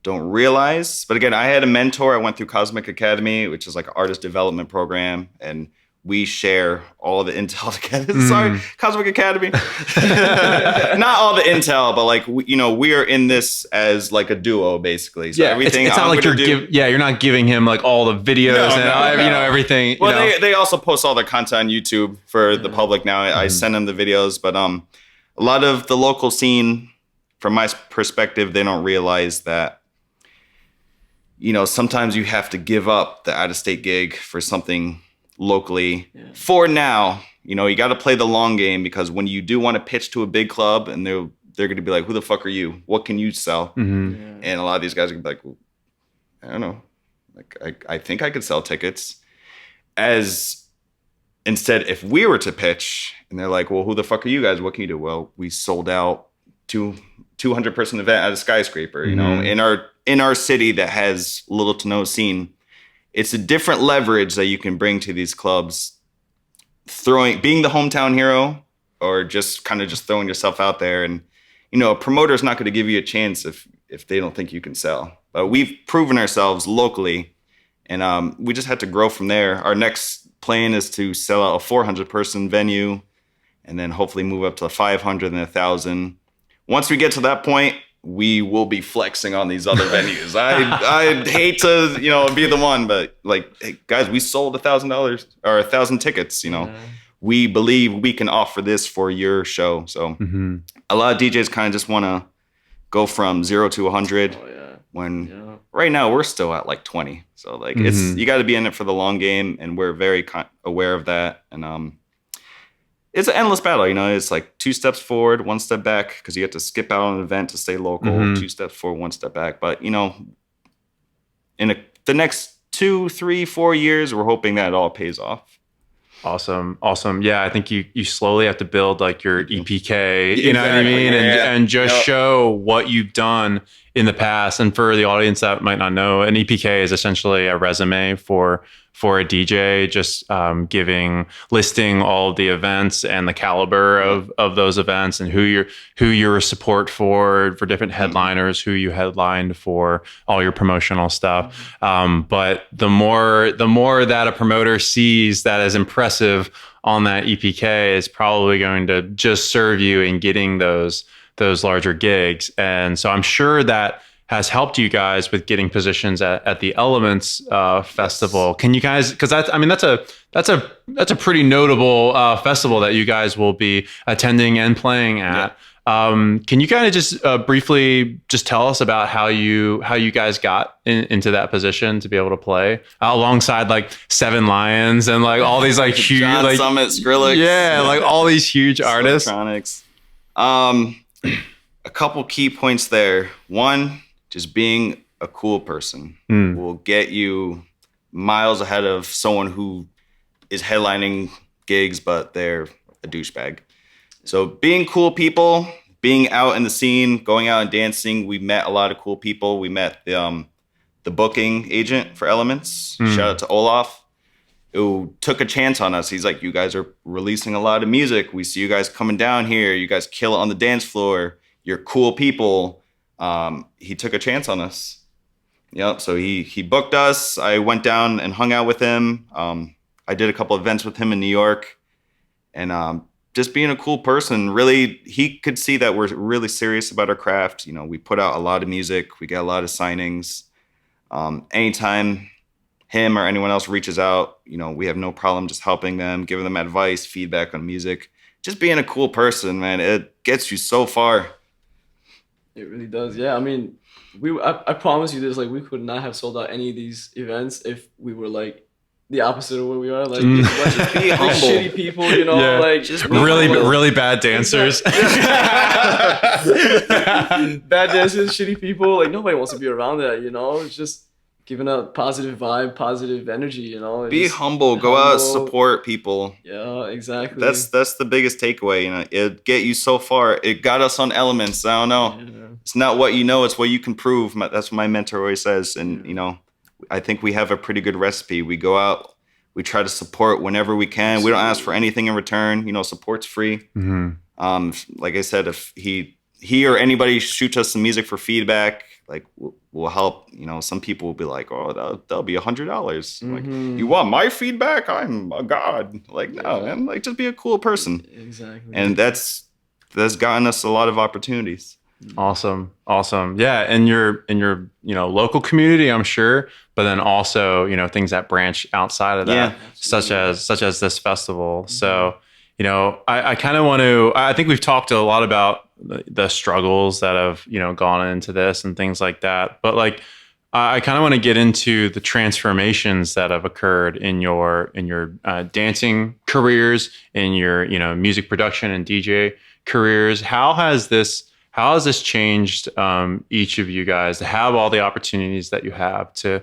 don't realize. But again, I had a mentor. I went through Cosmic Academy, which is like an artist development program, and we share all the intel together. Sorry, Cosmic Academy. Not all the intel, but like, we are in this as like a duo, basically. So everything it's not like you're not giving him like all the videos and you know, everything. Well, they also post all their content on YouTube for the public now. I send them the videos, but a lot of the local scene, from my perspective, they don't realize that, you know, sometimes you have to give up the out-of-state gig for something locally. For now, you know, you got to play the long game, because when you do want to pitch to a big club, and they're going to be like, who the fuck are you? What can you sell? And a lot of these guys are going to be like, well, I don't know. Like, I think I could sell tickets. As instead, if we were to pitch and they're like, well, who the fuck are you guys? What can you do? Well, we sold out 200 person event at a skyscraper, you know, in our city that has little to no scene. It's a different leverage that you can bring to these clubs, being the hometown hero, or just kind of just throwing yourself out there. And, you know, a promoter's not going to give you a chance if they don't think you can sell. But we've proven ourselves locally, and we just had to grow from there. Our next plan is to sell out a 400 person venue, and then hopefully move up to 500 and 1,000. Once we get to that point, we will be flexing on these other venues. I hate to, you know, be the one, but like, hey, guys, we sold $1,000 or 1,000 tickets. You know, we believe we can offer this for your show. So a lot of DJs kind of just want to go from 0 to 100. When right now we're still at like 20. So like, you got to be in it for the long game, and we're very aware of that. And it's an endless battle, you know. It's like 2 steps forward, 1 step back, because you have to skip out on an event to stay local. 2 steps forward, 1 step back. But, you know, in the next 2, 3, 4 years, we're hoping that it all pays off. Awesome. Yeah, I think you slowly have to build like your EPK, you know what I mean? And just show what you've done in the past. And for the audience that might not know, an EPK is essentially a resume for a DJ, just listing all of the events and the caliber of those events, and who you're a support for different headliners, who you headlined for, all your promotional stuff. But the more that a promoter sees that as impressive on that EPK, is probably going to just serve you in getting those larger gigs. And so I'm sure that has helped you guys with getting positions at the Elements Festival. Can you guys, because that's a pretty notable festival that you guys will be attending and playing at. Can you kind of just briefly just tell us about how you guys got into that position to be able to play alongside like Seven Lions and like all these like huge John like Summit, Skrillex, like all these huge artists. Electronics. A couple key points there. One, just being a cool person will get you miles ahead of someone who is headlining gigs, but they're a douchebag. So being cool people, being out in the scene, going out and dancing, we met a lot of cool people. We met the booking agent for Elements. Shout out to Olaf, who took a chance on us. He's like, you guys are releasing a lot of music. We see you guys coming down here. You guys kill it on the dance floor. You're cool people. He took a chance on us. Yep. So he booked us. I went down and hung out with him. I did a couple events with him in New York, and just being a cool person, really, he could see that we're really serious about our craft. You know, we put out a lot of music. We get a lot of signings. Anytime him or anyone else reaches out, you know, we have no problem just helping them, giving them advice, feedback on music. Just being a cool person, man, it gets you so far. It really does. Yeah, I mean, I promise you this, like, we could not have sold out any of these events if we were like the opposite of where we are. Like, just be humble, shitty people, you know, like just really bad dancers. Bad dancers, shitty people. Like, nobody wants to be around that, you know. It's just giving a positive vibe, positive energy, you know. Be humble. Go out, support people. Yeah, exactly. That's the biggest takeaway. You know, it get you so far. It got us on Elements. I don't know. Yeah. It's not what you know, it's what you can prove. That's what my mentor always says. And you know, I think we have a pretty good recipe. We go out, we try to support whenever we can. We don't ask for anything in return. You know, support's free. Like I said, if he or anybody shoots us some music for feedback, like we'll help. You know, some people will be like, "Oh, that'll be $100." Like, you want my feedback? I'm a god. Like, no, man. Like, just be a cool person. Exactly. And that's gotten us a lot of opportunities. Awesome. Yeah, in your local community, I'm sure, but then also things that branch outside of that, such as this festival. So I kind of want to. I think we've talked a lot about the struggles that have gone into this and things like that, but like I kind of want to get into the transformations that have occurred in your dancing careers, in your music production and DJ careers. How has this changed each of you guys to have all the opportunities that you have to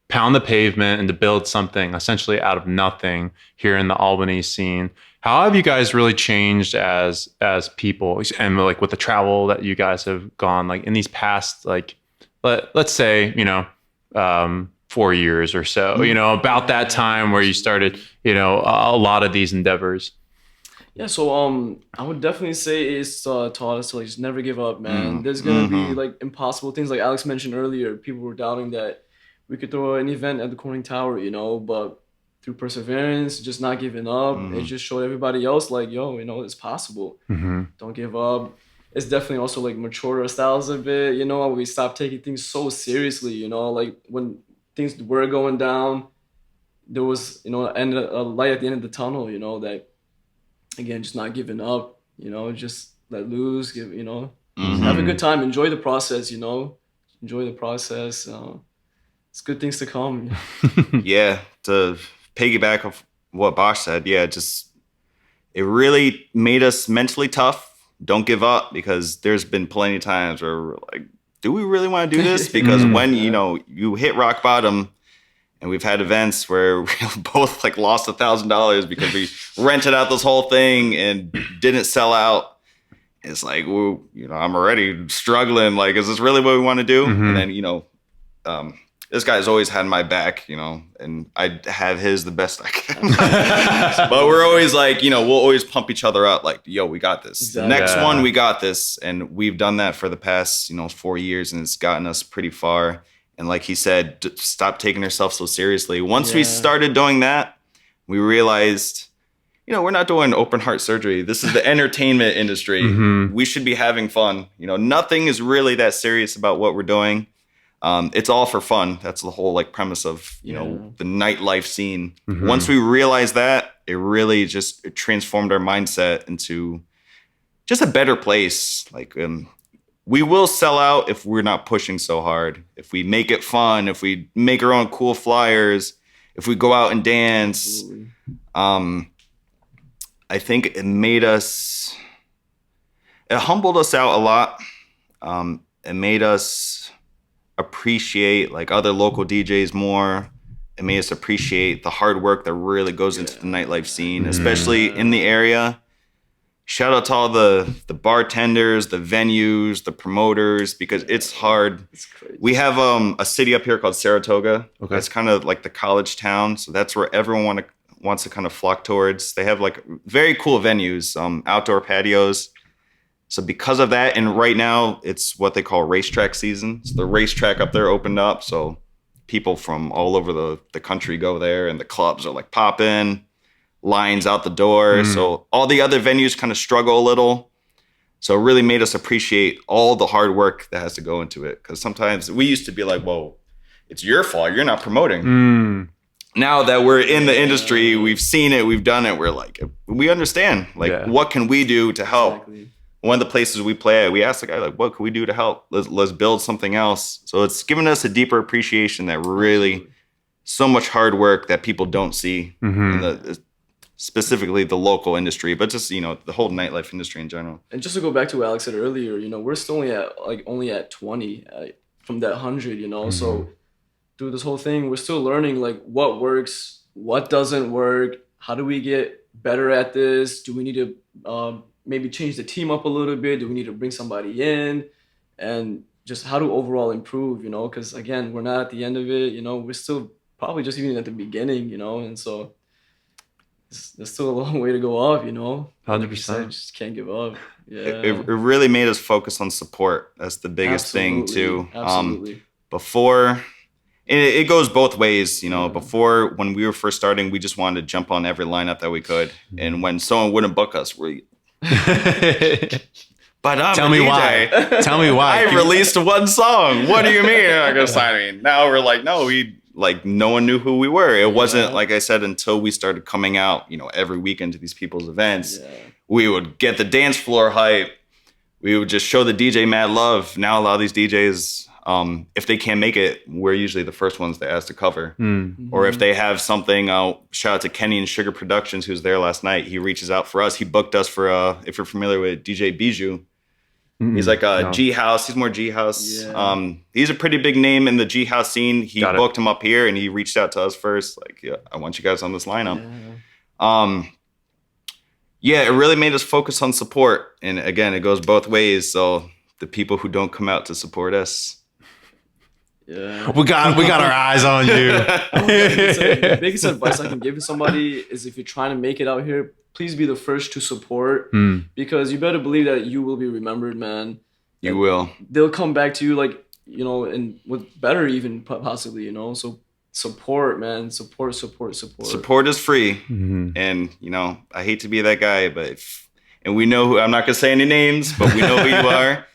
pound the pavement and to build something essentially out of nothing here in the Albany scene? How have you guys really changed as people, and like with the travel that you guys have gone like in these past, like let's say 4 years or so, about that time where you started a lot of these endeavors? Yeah, so I would definitely say it's taught us to like just never give up, man. There's gonna be like impossible things, like Alex mentioned earlier. People were doubting that we could throw an event at the Corning Tower, but through perseverance, just not giving up, it just showed everybody else like, yo, it's possible. Don't give up. It's definitely also like matured our styles a bit, we stopped taking things so seriously, like when things were going down, there was a light at the end of the tunnel, that. Again, just not giving up, just let loose, have a good time, enjoy the process, enjoy the process. It's good things to come. Yeah, to piggyback of what Bosch said, it really made us mentally tough. Don't give up, because there's been plenty of times where we're like, do we really want to do this? Because when, you hit rock bottom. And we've had events where we both like lost $1,000 because we rented out this whole thing and didn't sell out. It's like, well, I'm already struggling. Like, is this really what we want to do? And then, this guy's always had my back, and I have his the best I can. But we're always like, we'll always pump each other up. Like, yo, we got this. Exactly. Next one, we got this. And we've done that for the past, 4 years, and it's gotten us pretty far. And like he said, stop taking ourselves so seriously. Once we started doing that, we realized, we're not doing open heart surgery. This is the entertainment industry. We should be having fun. Nothing is really that serious about what we're doing. It's all for fun. That's the whole premise of, the nightlife scene. Once we realized that, it really just transformed our mindset into just a better place. We will sell out if we're not pushing so hard. If we make it fun, if we make our own cool flyers, if we go out and dance. I think it humbled us out a lot. It made us appreciate other local DJs more. It made us appreciate the hard work that really goes into the nightlife scene, especially in the area. Shout out to all the bartenders, the venues, the promoters, because it's hard. It's crazy. We have a city up here called Saratoga. Okay. It's kind of like the college town, so that's where everyone wants to kind of flock towards. They have very cool venues, outdoor patios. So because of that, and right now it's what they call racetrack season. So the racetrack up there opened up, so people from all over the country go there, and the clubs are popping, lines out the door. So all the other venues kind of struggle a little. So it really made us appreciate all the hard work that has to go into it. Because sometimes we used to be like, whoa, it's your fault. You're not promoting. Now that we're in the industry, we've seen it, we've done it. We're we understand. What can we do to help? Exactly. One of the places we play at, we asked the guy, what can we do to help? Let's build something else. So it's given us a deeper appreciation that really so much hard work that people don't see in specifically the local industry, but just, the whole nightlife industry in general. And just to go back to what Alex said earlier, we're still only at 20 from that 100, so through this whole thing, we're still learning what works, what doesn't work, how do we get better at this? Do we need to maybe change the team up a little bit? Do we need to bring somebody in? And just how to overall improve, because again, we're not at the end of it, we're still probably just even at the beginning, and so there's still a long way to go up, 100%. Just can't give up. Yeah. It really made us focus on support. That's the biggest thing too. Absolutely. Before, it goes both ways, Before, when we were first starting, we just wanted to jump on every lineup that we could. And when someone wouldn't book us, but Tell me why. Tell me why. I released one song. What do you mean you're not gonna sign me? Now we're no, no one knew who we were. It wasn't, like I said, until we started coming out, every weekend to these people's events. Yeah. We would get the dance floor hype. We would just show the DJ mad love. Now a lot of these DJs, if they can't make it, we're usually the first ones they ask to cover. Or if they have something, shout out to Kenny and Sugar Productions, who's there last night. He reaches out for us. He booked us for, if you're familiar with DJ Bijou. He's a G House. He's more G House. Yeah. He's a pretty big name in the G House scene. He booked him up here, and he reached out to us first. I want you guys on this lineup. Yeah. It really made us focus on support. And again, it goes both ways. So the people who don't come out to support us, we got our eyes on you. The biggest advice I can give to somebody is if you're trying to make it out here, please be the first to support, because you better believe that you will be remembered, man. You will. They'll come back to you and with better even possibly, So support, man. Support. Support is free. And, I hate to be that guy, but and we know who, I'm not going to say any names, but we know who you are.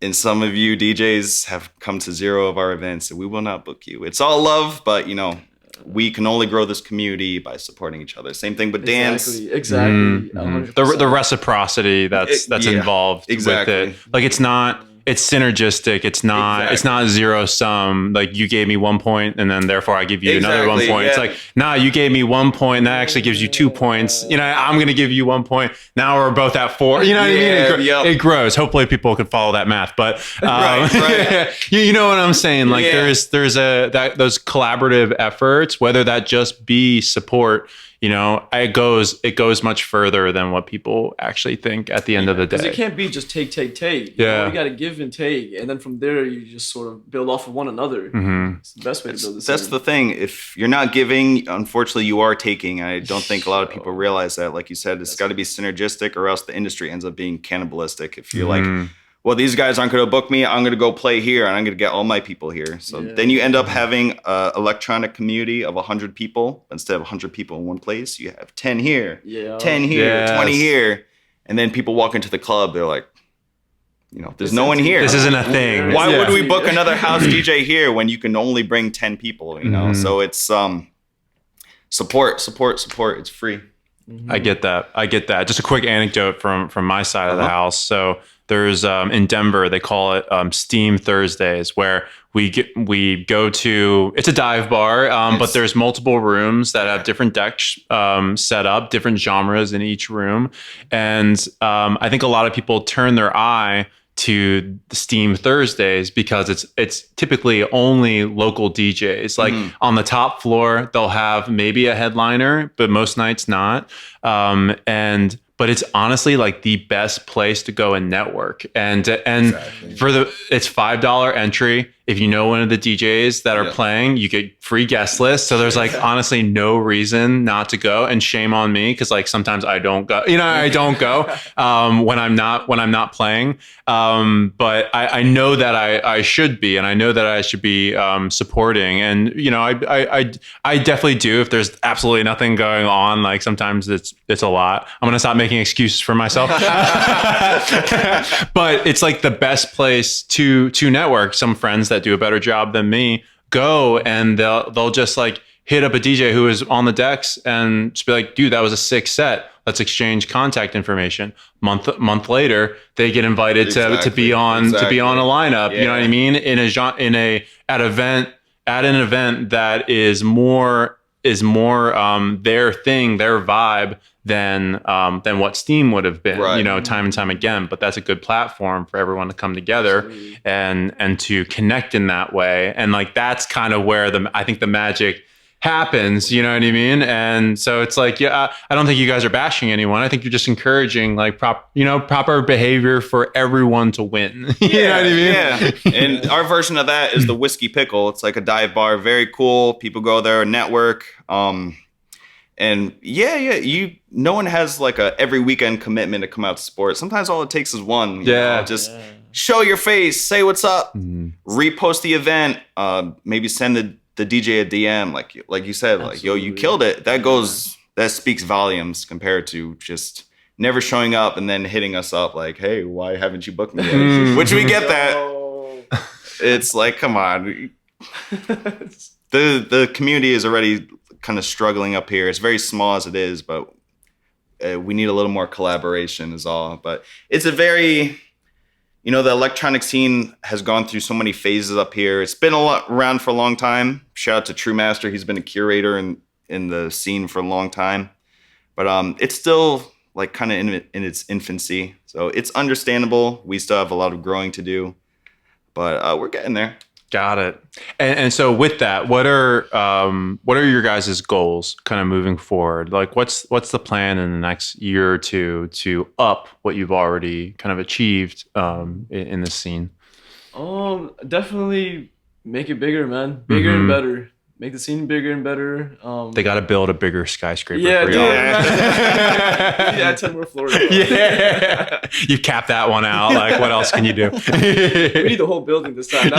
And some of you DJs have come to 0 of our events, and we will not book you. It's all love, but, we can only grow this community by supporting each other. Same thing with dance. Exactly. The reciprocity that's involved with it. It's synergistic. It's not zero sum. You gave me 1 point and then therefore I give you another 1 point. Yeah. It's you gave me 1 point and that actually gives you 2 points. I'm going to give you 1 point. Now we're both at 4. You know what I mean? It grows. Hopefully people can follow that math, but right. You know what I'm saying? There's those collaborative efforts, whether that just be support, it goes much further than what people actually think at the end of the day. Because it can't be just take. You got to give and take, and then from there you just sort of build off of one another. It's the best way to build this. That's the thing. If you're not giving, unfortunately, you are taking. I don't think a lot of people realize that. Like you said, it's got to be synergistic, or else the industry ends up being cannibalistic. If you're well, these guys aren't going to book me. I'm going to go play here, and I'm going to get all my people here. So then you end up having an electronic community of 100 people. Instead of 100 people in one place, you have 10 here, 10 here, 20 here. And then people walk into the club. They're like, there's no one here. This isn't a thing. Why would we book another house DJ here when you can only bring 10 people, So it's support. It's free. I get that. Just a quick anecdote from my side of the house. So there's in Denver, they call it Steam Thursdays, where we go to, it's a dive bar, but there's multiple rooms that have different decks set up, different genres in each room. And I think a lot of people turn their eye to the Steam Thursdays because it's typically only local DJs. Like on the top floor, they'll have maybe a headliner, but most nights not. But it's honestly like the best place to go and network. And it's $5 entry. If you know one of the DJs that are playing, you get free guest list. So there's like honestly no reason not to go. And shame on me because like sometimes I don't go. I don't go when I'm not playing. But I know that I should be, and I know that I should be supporting. And I definitely do if there's absolutely nothing going on. Like sometimes it's a lot. I'm gonna stop making excuses for myself. But it's like the best place to network. Some friends that do a better job than me go and they'll just like hit up a DJ who is on the decks and just be like, dude, that was a sick set. Let's exchange contact information. Month later, they get invited to be on a lineup. You know what I mean? At an event that is more their thing, their vibe than what Steam would have been, time and time again. But that's a good platform for everyone to come together and to connect in that way. And like that's kind of where I think the magic happens, you know what I mean? And so it's like, I don't think you guys are bashing anyone. I think you're just encouraging like proper behavior for everyone to win. You know what I mean? Yeah. And our version of that is the Whiskey Pickle. It's like a dive bar, very cool. People go there, network. And no one has like a every weekend commitment to come out to sports. Sometimes all it takes is one. Just show your face, say what's up, repost the event, maybe send the DJ a DM, like you said, like, yo, you killed it. That speaks volumes compared to just never showing up and then hitting us up like, hey, why haven't you booked me yet? Which we get that. It's like, come on. The community is already kind of struggling up here. It's very small as it is, but we need a little more collaboration is all. But it's a very, the electronic scene has gone through so many phases up here. It's been around for a long time. Shout out to True Master. He's been a curator in the scene for a long time. But it's still like kind of in its infancy. So it's understandable. We still have a lot of growing to do, but we're getting there. Got it. And so with that, what are your guys' goals kind of moving forward? Like what's the plan in the next year or two to up what you've already kind of achieved in this scene? Definitely make it bigger, man. Bigger and better. Make the scene bigger and better. They got to build a bigger skyscraper. Yeah, for dude. Yeah, 10 more floors. Yeah. You cap that one out. Like, what else can you do? We need the whole building this time.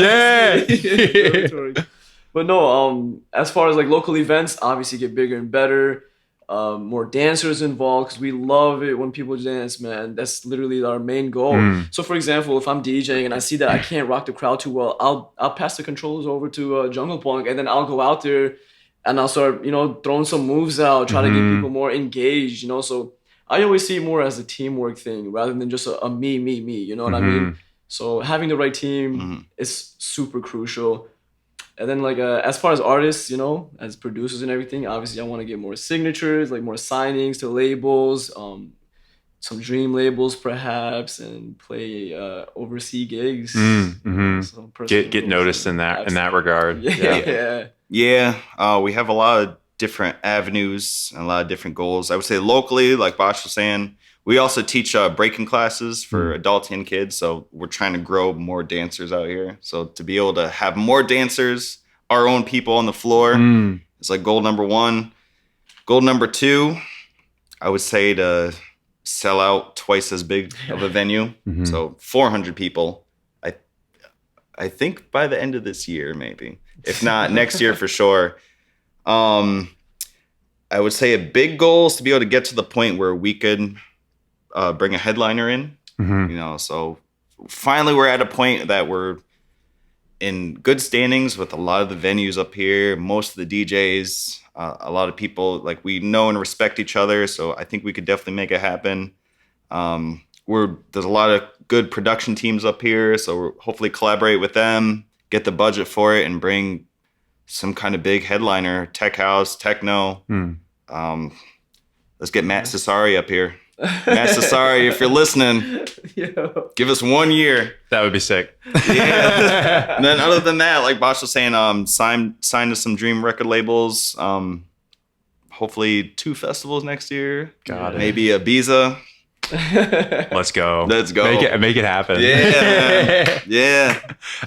But no, as far as like local events, obviously get bigger and better. More dancers involved because we love it when people dance, man. That's literally our main goal. So for example, if I'm DJing and I see that I can't rock the crowd too well, I'll pass the controllers over to Jungle Punk, and then I'll go out there and I'll start throwing some moves out, try to get people more engaged. So I always see it more as a teamwork thing rather than just a me. You know what I mean? So having the right team is super crucial. And then like as far as artists, as producers and everything, obviously I want to get more signatures, like more signings to labels, some dream labels perhaps, and play overseas gigs. So get noticed in that regard. Yeah. We have a lot of different avenues and a lot of different goals. I would say locally, like Bosh was saying, we also teach breaking classes for adults and kids. So we're trying to grow more dancers out here. So to be able to have more dancers, our own people on the floor, is like goal number one. Goal number two, I would say to sell out twice as big of a venue. So 400 people. I think by the end of this year, maybe. If not, next year for sure. I would say a big goal is to be able to get to the point where we could bring a headliner in. So finally we're at a point that we're in good standings with a lot of the venues up here, most of the DJs, a lot of people, like, we know and respect each other. So I think we could definitely make it happen. There's a lot of good production teams up here, so we'll hopefully collaborate with them, get the budget for it, and bring some kind of big headliner, tech house, techno. Let's get Matt Cesari up here. Matt Cesari, if you're listening, give us 1 year. That would be sick. Yeah. And then other than that, like Bosh was saying, sign to some dream record labels. Hopefully 2 festivals next year. Got it. Maybe Ibiza. Let's go. Let's go. Make it happen. Yeah. Yeah.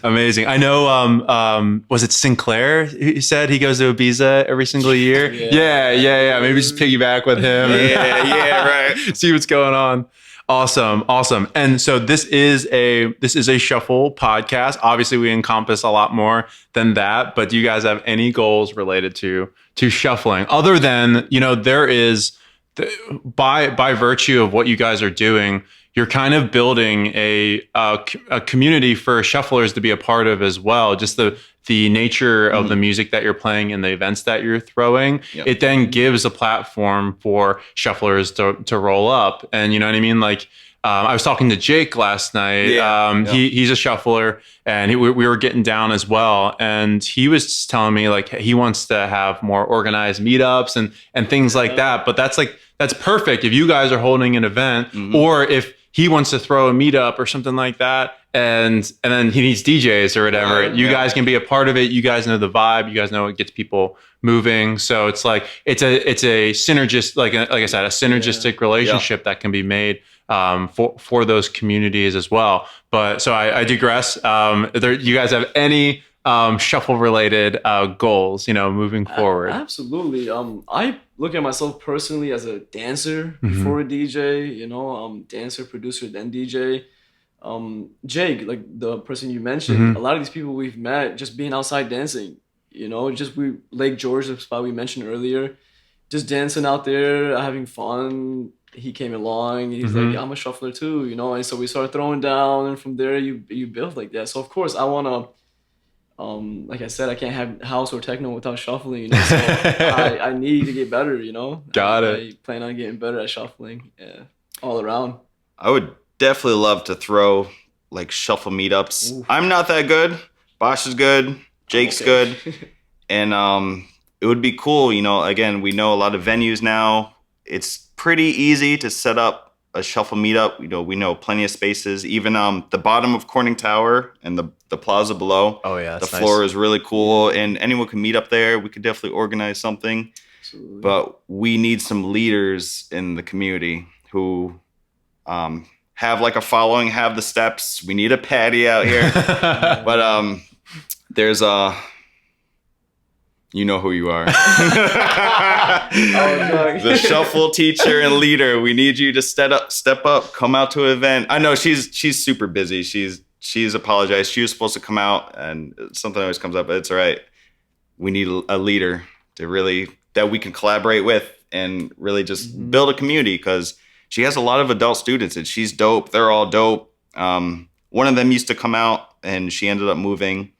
Amazing. I know, was it Sinclair who said he goes to Ibiza every single year? Yeah. Maybe just piggyback with him. Yeah, right. See what's going on. Awesome. And so this is a shuffle podcast. Obviously we encompass a lot more than that, but do you guys have any goals related to shuffling other than, there is by virtue of what you guys are doing, you're kind of building a community for shufflers to be a part of as well. Just the nature of the music that you're playing and the events that you're throwing, it then gives a platform for shufflers to roll up. And you know what I mean? Like, I was talking to Jake last night. He's a shuffler, and we were getting down as well. And he was just telling me like he wants to have more organized meetups and things like that. But that's perfect if you guys are holding an event, or if he wants to throw a meetup or something like that, and then he needs DJs or whatever. You guys can be a part of it. You guys know the vibe. You guys know what gets people moving. So it's like it's a synergist, like I said, a synergistic relationship that can be made for those communities as well. But so I digress. You guys have any shuffle related goals, moving forward? Absolutely. I look at myself personally as a dancer before a DJ, dancer, producer, then DJ. Jake, like the person you mentioned, a lot of these people we've met just being outside dancing, Lake George, the spot we mentioned earlier, just dancing out there, having fun. He came along, he's like, yeah, I'm a shuffler too, and so we started throwing down, and from there you build like that. So of course I want to, like I said, I can't have house or techno without shuffling, so I need to get better, Got it. I plan on getting better at shuffling, all around. I would definitely love to throw like shuffle meetups. Ooh. I'm not that good. Bosh is good. Jake's good. And it would be cool, again, we know a lot of venues now. It's pretty easy to set up a shuffle meetup. We know plenty of spaces. Even the bottom of Corning Tower and the plaza below. Oh yeah, the floor is really cool, and anyone can meet up there. We could definitely organize something. Absolutely. But we need some leaders in the community who have like a following, have the steps. We need a patty out here. But there's you know who you are. The shuffle teacher and leader. We need you to step up, come out to an event. I know she's super busy. She's apologized. She was supposed to come out, and something always comes up, but it's all right. We need a leader that we can collaborate with and really just build a community, because she has a lot of adult students and she's dope. They're all dope. One of them used to come out and she ended up moving.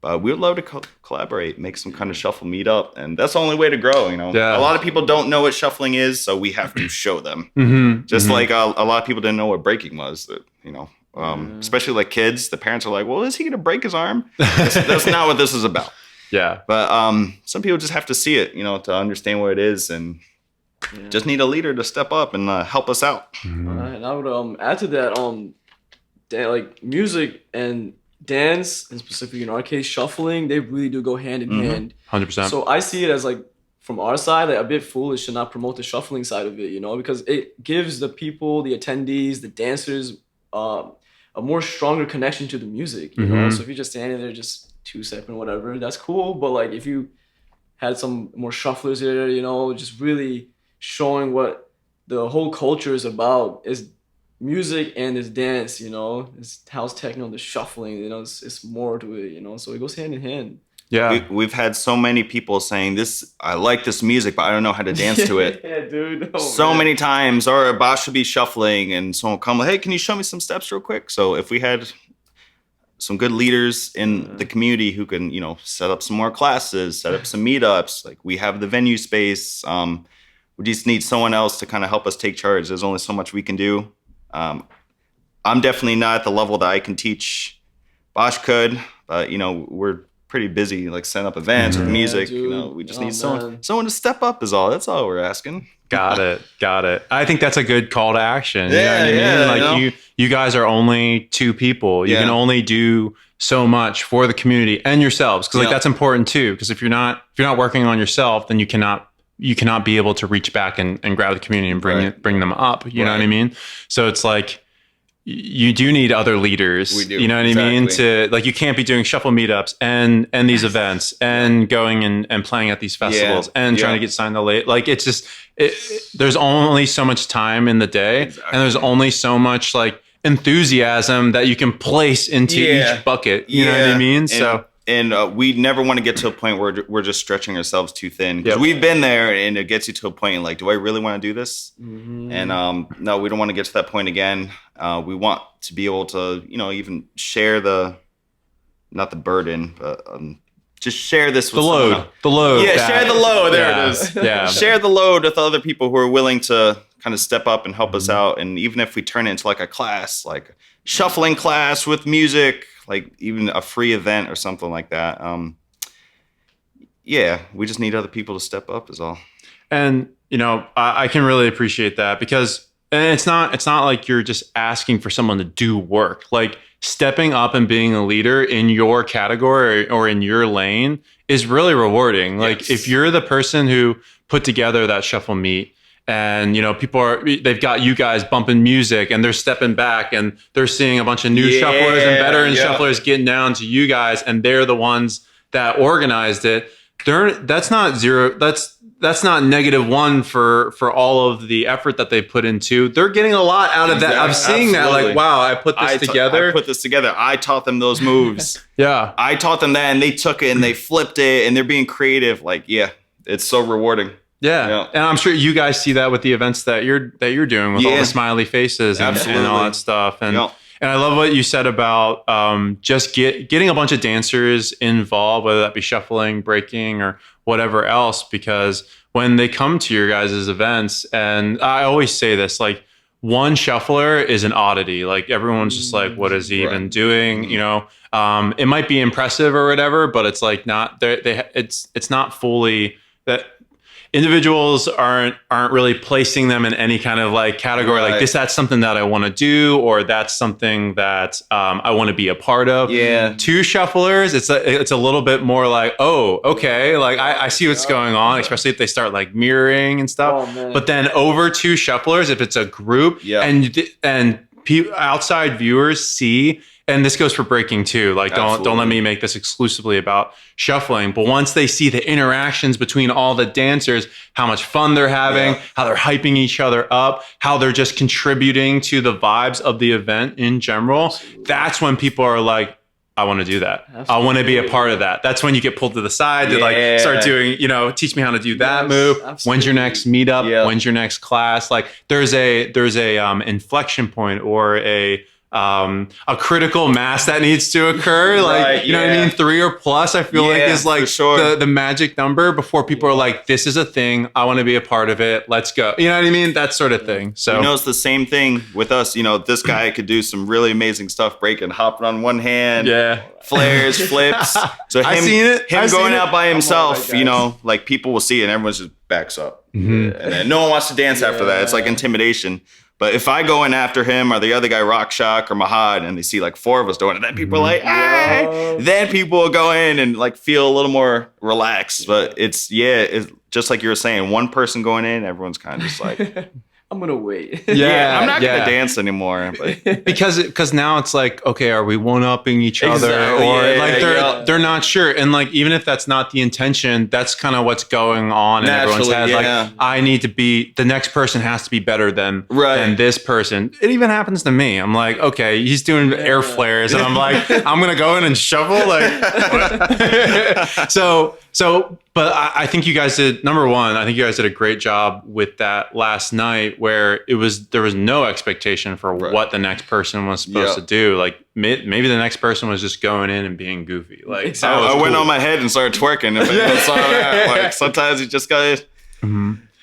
But we would love to collaborate, make some kind of shuffle meetup, and that's the only way to grow. Yeah. A lot of people don't know what shuffling is, so we have to show them. Like a lot of people didn't know what breaking was. Especially like kids, the parents are like, "Well, is he going to break his arm?" That's not what this is about. Yeah. But some people just have to see it, to understand what it is, and just need a leader to step up and help us out. And I would add to that, like music and dance, and specifically in our case shuffling, they really do go hand in hand. 100%. So I see it as like, from our side, like a bit foolish to not promote the shuffling side of it, because it gives the people, the attendees, the dancers, a more stronger connection to the music, So if you're just standing there just two-stepping whatever, that's cool. But like if you had some more shufflers here, just really showing what the whole culture is about is music and is dance, you know, it's house techno, the shuffling, you know, it's more to it, you know, so it goes hand in hand. Yeah. We've had so many people saying this, I like this music, but I don't know how to dance to it. Yeah, dude. Oh, so man. many times, or Bosh should be shuffling and someone will come, hey, can you show me some steps real quick? So if we had some good leaders in the community who can, you know, set up some more classes, set up some meetups, like we have the venue space. We just need someone else to kind of help us take charge. There's only so much we can do. I'm definitely not at the level that I can teach. Bosh could, but, you know, we're pretty busy, like setting up events with music. Dude. You know, we just need someone to step up is all. That's all we're asking. Got it. I think that's a good call to action. Yeah, you know what I mean? Like you know? you guys are only two people. You can only do so much for the community and yourselves. Cause like that's important too. Cause if you're not working on yourself, then you cannot be able to reach back and grab the community and bring them up. You know what I mean? So it's like, you do need other leaders. We do. You know what I mean? To like, you can't be doing shuffle meetups and these events and going and playing at these festivals and trying to get signed to late. Like it's just, there's only so much time in the day and there's only so much like enthusiasm that you can place into each bucket. You know what I mean? And we never want to get to a point where we're just stretching ourselves too thin. Because we've been there and it gets you to a point like, do I really want to do this? Mm-hmm. And no, we don't want to get to that point again. We want to be able to, you know, even share not the burden, but just share this with someone else. The load. Yeah, share the load. There it is. Yeah. Share the load with other people who are willing to kind of step up and help us out. And even if we turn it into like a class, like a shuffling class with music, like even a free event or something like that. We just need other people to step up is all. And, you know, I can really appreciate that because it's not like you're just asking for someone to do work. Like stepping up and being a leader in your category or in your lane is really rewarding. Like if you're the person who put together that shuffle meet, and, you know, they've got you guys bumping music and they're stepping back and they're seeing a bunch of new shufflers and veteran shufflers getting down to you guys. And they're the ones that organized it. That's not zero. That's not -1 for all of the effort that they put into. They're getting a lot out of that. I'm seeing that like, wow, I put this together. I put this together. I taught them those moves. I taught them that and they took it and they flipped it and they're being creative. Like, it's so rewarding. Yeah. And I'm sure you guys see that with the events that you're doing with all the smiley faces and all that stuff. And and I love what you said about just getting a bunch of dancers involved, whether that be shuffling, breaking, or whatever else, because when they come to your guys' events, and I always say this, like one shuffler is an oddity. Like everyone's just like, what is he even doing? You know, it might be impressive or whatever, but it's like not, it's not fully that. Individuals aren't really placing them in any kind of like category like this. That's something that I want to do, or that's something that I want to be a part of. Two shufflers, it's a little bit more like, oh, okay, like I see what's going on, especially if they start like mirroring and stuff. But then over two shufflers, if it's a group and outside viewers see. And this goes for breaking too. Like, don't let me make this exclusively about shuffling. But once they see the interactions between all the dancers, how much fun they're having, how they're hyping each other up, how they're just contributing to the vibes of the event in general, that's when people are like, I want to do that. I want to be a part of that. That's when you get pulled to the side to like start doing, you know, teach me how to do that move. When's your next meetup? When's your next class? Like there's a inflection point or a critical mass that needs to occur, like you know what I mean, 3 or plus. I feel like is like the magic number before people are like, this is a thing, I want to be a part of it, let's go. You know what I mean? That sort of thing. So you know, it's the same thing with us. You know, this guy could do some really amazing stuff, breaking, hopping on one hand, flares, flips. So him going out by himself, you know, like people will see it and everyone just backs up, and then no one wants to dance after that. It's like intimidation. But if I go in after him or the other guy, Rock Shock or Mahad, and they see like 4 of us doing it, then people are like, hey! Then people will go in and like feel a little more relaxed. But it's just like you were saying, one person going in, everyone's kind of just like, I'm gonna wait. I'm not gonna dance anymore. But. because now it's like, okay, are we one-upping each other, Exactly, or yeah, like they're not sure, and like even if that's not the intention, that's kind of what's going on in everyone's head. Like, I need to be, the next person has to be better than this person. It even happens to me. I'm like, okay, he's doing air flares, and I'm like, I'm gonna go in and shovel, like. But I think you guys did, number one, I think you guys did a great job with that last night, where there was no expectation for what the next person was supposed to do. Like maybe the next person was just going in and being goofy. Like I went on my head and started twerking. If anyone saw that, like sometimes you just gotta.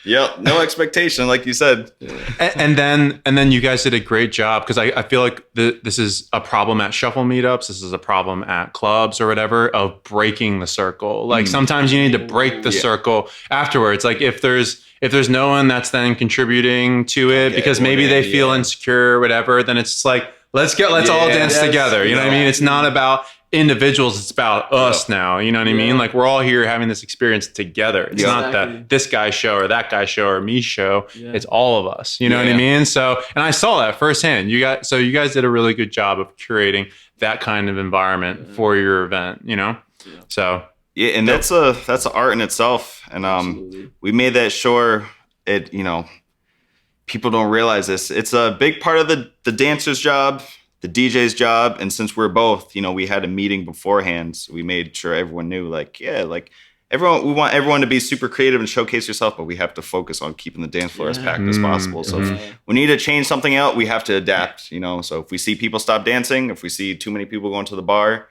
Yep, no expectation, like you said. And then you guys did a great job, because I feel like this is a problem at shuffle meetups. This is a problem at clubs or whatever, of breaking the circle. Like sometimes you need to break the circle afterwards. Like if there's no one that's then contributing to it because maybe they feel insecure or whatever, then it's like, let's all dance together. You know what I mean? It's not about individuals, it's about us now. You know what I mean? Like we're all here having this experience together. It's not that this guy's show or that guy's show or me show. It's all of us. You know what I mean? So, and I saw that firsthand. You guys did a really good job of curating that kind of environment for your event, you know? So yeah, and that's an art in itself. And we made that sure it, you know, people don't realize this. It's a big part of the dancer's job, the DJ's job. And since we're both, you know, we had a meeting beforehand, so we made sure everyone knew, like, we want everyone to be super creative and showcase yourself, but we have to focus on keeping the dance floor as packed as possible. So if we need to change something out, we have to adapt, you know. So if we see people stop dancing, if we see too many people going to the bar,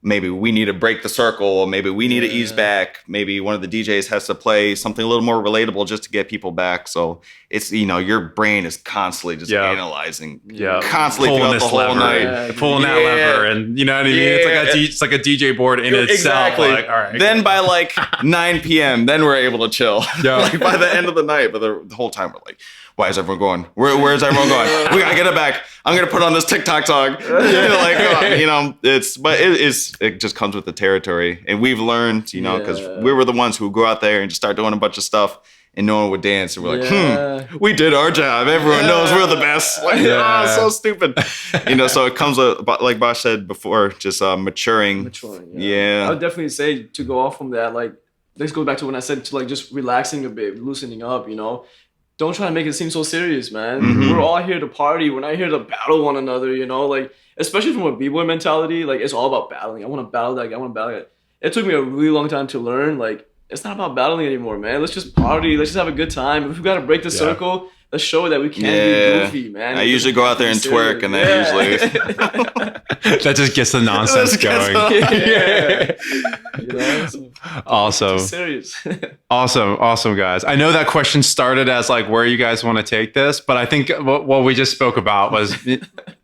maybe we need to break the circle. Maybe we need to ease back. Maybe one of the DJs has to play something a little more relatable just to get people back. So it's, you know, your brain is constantly just analyzing, constantly throughout the whole night. Pulling that lever, and you know what I mean? It's like a DJ board in itself. Exactly. Like, all right. Then by like 9 p.m., then we're able to chill. Like by the end of the night, but the whole time we're like, why is everyone going? Where's everyone going? We gotta get it back. I'm gonna put on this TikTok song. You know, it just comes with the territory, and we've learned, you know, because we were the ones who go out there and just start doing a bunch of stuff, and no one would dance, and we're like, we did our job. Everyone knows we're the best. Like, so stupid. You know, so it comes with, like Bosh said before, just maturing. I would definitely say, to go off from that, like, let's go back to when I said to like just relaxing a bit, loosening up, you know. Don't try to make it seem so serious, man. We're all here to party. We're not here to battle one another, you know? Like, especially from a b-boy mentality, like, it's all about battling. I want to battle that guy. I want to battle that guy. It took me a really long time to learn, like, it's not about battling anymore, man. Let's just party. Let's just have a good time. If we got to break the circle, let's show that we can be goofy, man. I usually go out there and twerk, and that usually... that just gets the nonsense going. You know, so awesome. Serious. Awesome, guys. I know that question started as like, where you guys want to take this, but I think what we just spoke about was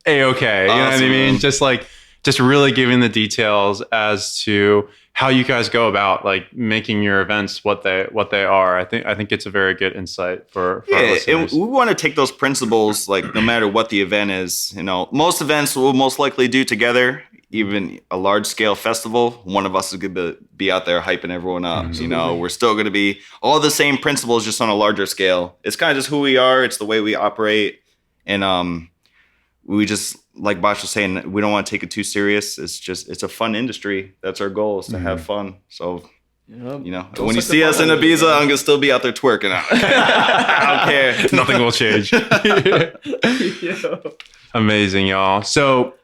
A-okay. You know what I mean? Just really giving the details as to how you guys go about like making your events what they are. I think it's a very good insight for our listeners. And we want to take those principles, like no matter what the event is. You know, most events we'll most likely do together. Even a large scale festival, one of us is going to be out there hyping everyone up. You know, we're still going to be all the same principles, just on a larger scale. It's kind of just who we are. It's the way we operate. And we just, like Bosh was saying, we don't want to take it too serious. It's a fun industry. That's our goal, is to have fun. So, you know, when you see us in Ibiza, I'm going to still be out there twerking out. I don't care. Nothing will change. Amazing, y'all. So,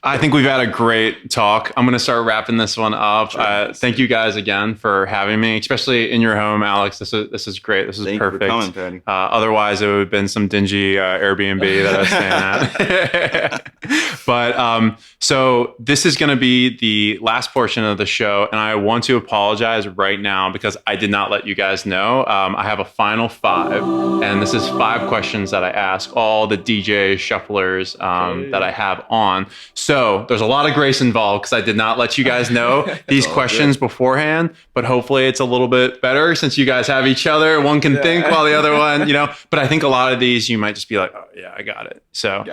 I think we've had a great talk. I'm going to start wrapping this one up. Thank you guys again for having me, especially in your home, Alex. This is great. This is perfect. Thank you for coming, Patty. Otherwise, it would have been some dingy Airbnb that I was staying at. But so this is going to be the last portion of the show, and I want to apologize right now because I did not let you guys know. I have a final 5, and this is 5 questions that I ask all the DJ shufflers that I have on. So there's a lot of grace involved because I did not let you guys know these questions beforehand, but hopefully it's a little bit better since you guys have each other. One can think while the other one, you know, but I think a lot of these you might just be like, oh yeah, I got it. So,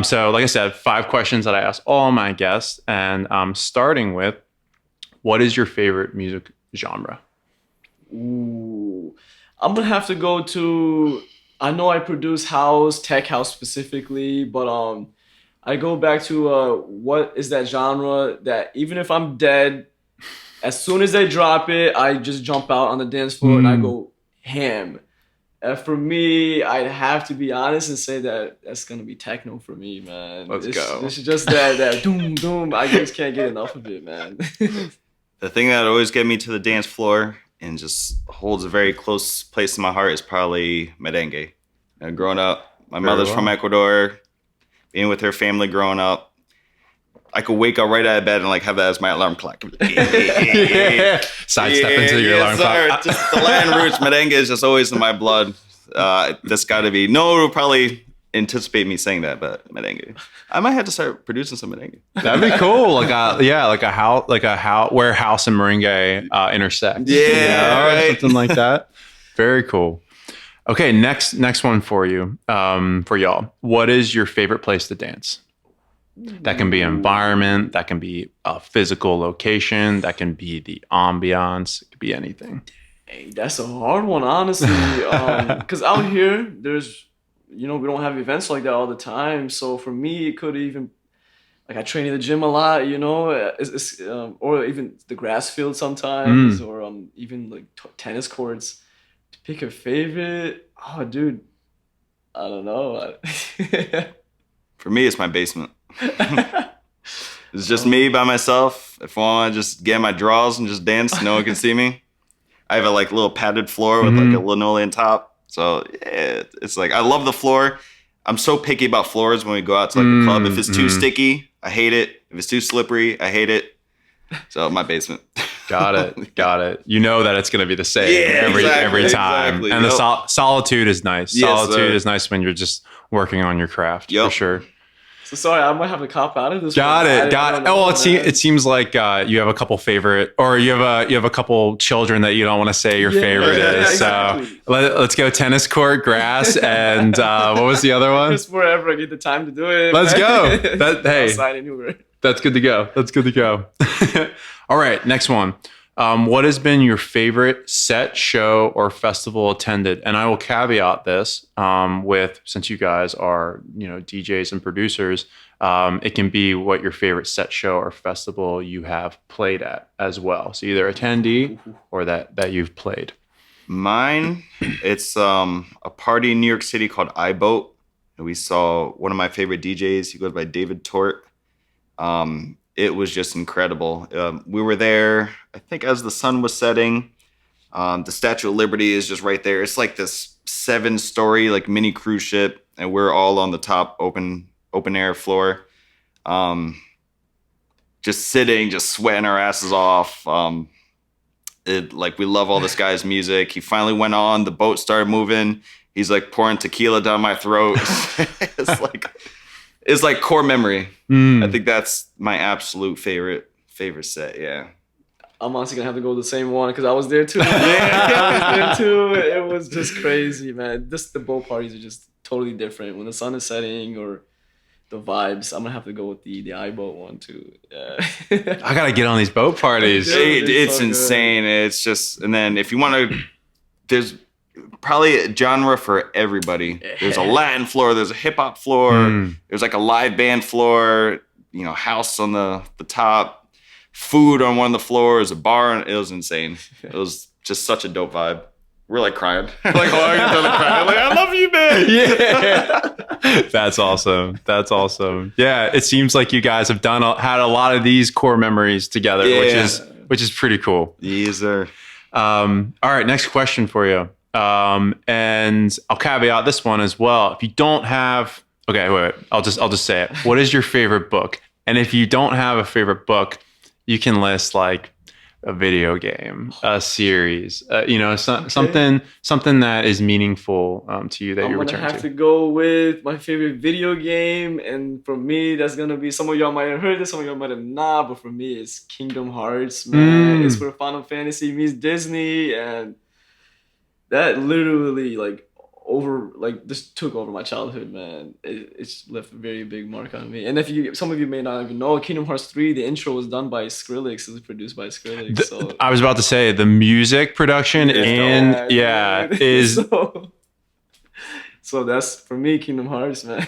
so like I said, 5 questions that I ask all my guests, and starting with, what is your favorite music genre? Ooh, I'm gonna have to go to I know I produce house, tech house specifically, but I go back to what is that genre that even if I'm dead, as soon as they drop it, I just jump out on the dance floor and I go ham. For me, I'd have to be honest and say that that's gonna be techno for me, man. Let's go. This is just that doom doom. I just can't get enough of it, man. The thing that always get me to the dance floor and just holds a very close place in my heart is probably merengue. Growing up, my mother's from Ecuador, being with her family growing up, I could wake up right out of bed and like have that as my alarm clock. Sidestep into your alarm clock. Just the Latin roots, merengue is just always in my blood. That's got to be. No one will probably anticipate me saying that, but merengue. I might have to start producing some merengue. That'd be cool. Like a house where house and merengue intersect. Yeah, right. Something like that. Very cool. Okay, next one for you, for y'all. What is your favorite place to dance? That can be environment, that can be a physical location, that can be the ambiance, it could be anything. Hey, that's a hard one, honestly. Because out here, there's, we don't have events like that all the time. So for me, it could even, like I train in the gym a lot, or even the grass field sometimes, or even like tennis courts. To pick a favorite, oh, dude, I don't know. For me, it's my basement. It's just me by myself. If I want to just get my draws and just dance, no one can see me. I have a like little padded floor with like a linoleum top. So yeah, it's like I love the floor. I'm so picky about floors when we go out to like the club. If it's too sticky, I hate it. If it's too slippery, I hate it. So my basement. Got it. You know that it's going to be the same every time. Exactly. And the solitude is nice. Yes, Solitude sir. is nice when you're just working on your craft, for sure. So sorry, I might have to cop out of this. Got it. Oh, Well, it seems like you have a couple favorite, or you have a couple children that you don't want to say your favorite is. Exactly. So let's go tennis court, grass, and what was the other one? Just wherever I get the time to do it. Let's go. Hey, outside anywhere. that's good to go. All right, next one. What has been your favorite set, show, or festival attended? And I will caveat this with, since you guys are, DJs and producers, it can be what your favorite set, show, or festival you have played at as well. So either attendee or that you've played. Mine, it's a party in New York City called iBoat. And we saw one of my favorite DJs. He goes by David Tort. It was just incredible. We were there, I think, as the sun was setting. The Statue of Liberty is just right there. It's like this 7-story like mini cruise ship, and we're all on the top open air floor, just sitting, just sweating our asses off. We love all this guy's music. He finally went on. The boat started moving. He's like pouring tequila down my throat. It's like core memory. I think that's my absolute favorite set. Yeah. I'm honestly gonna have to go with the same one because I was there too. I was there too. It was just crazy, man. The boat parties are just totally different. When the sun is setting or the vibes, I'm gonna have to go with the iBoat one too. Yeah. I gotta get on these boat parties. It's so insane. It's just, and then if you want to, there's probably a genre for everybody. There's a Latin floor, there's a hip hop floor, there's like a live band floor, house on the top, food on one of the floors, a bar. It was insane. It was just such a dope vibe. We're like crying. Like, crying. Like, I love you, man. Yeah. That's awesome. Yeah. It seems like you guys have had a lot of these core memories together, which is pretty cool. Yes, sir. All right. Next question for you. And I'll caveat this one as well. If you don't have, okay, wait, I'll just say it. What is your favorite book? And if you don't have a favorite book, you can list like a video game, a series, something that is meaningful to you that you return to. I'm gonna have to go with my favorite video game, and for me, that's gonna be, some of y'all might have heard this, some of y'all might have not, but for me, it's Kingdom Hearts, man. It's where Final Fantasy meets Disney, and that literally just took over my childhood, man. It's left a very big mark on me. And some of you may not even know, Kingdom Hearts 3, the intro was done by Skrillex. It was produced by Skrillex. I was about to say the music production is So that's for me, Kingdom Hearts, man.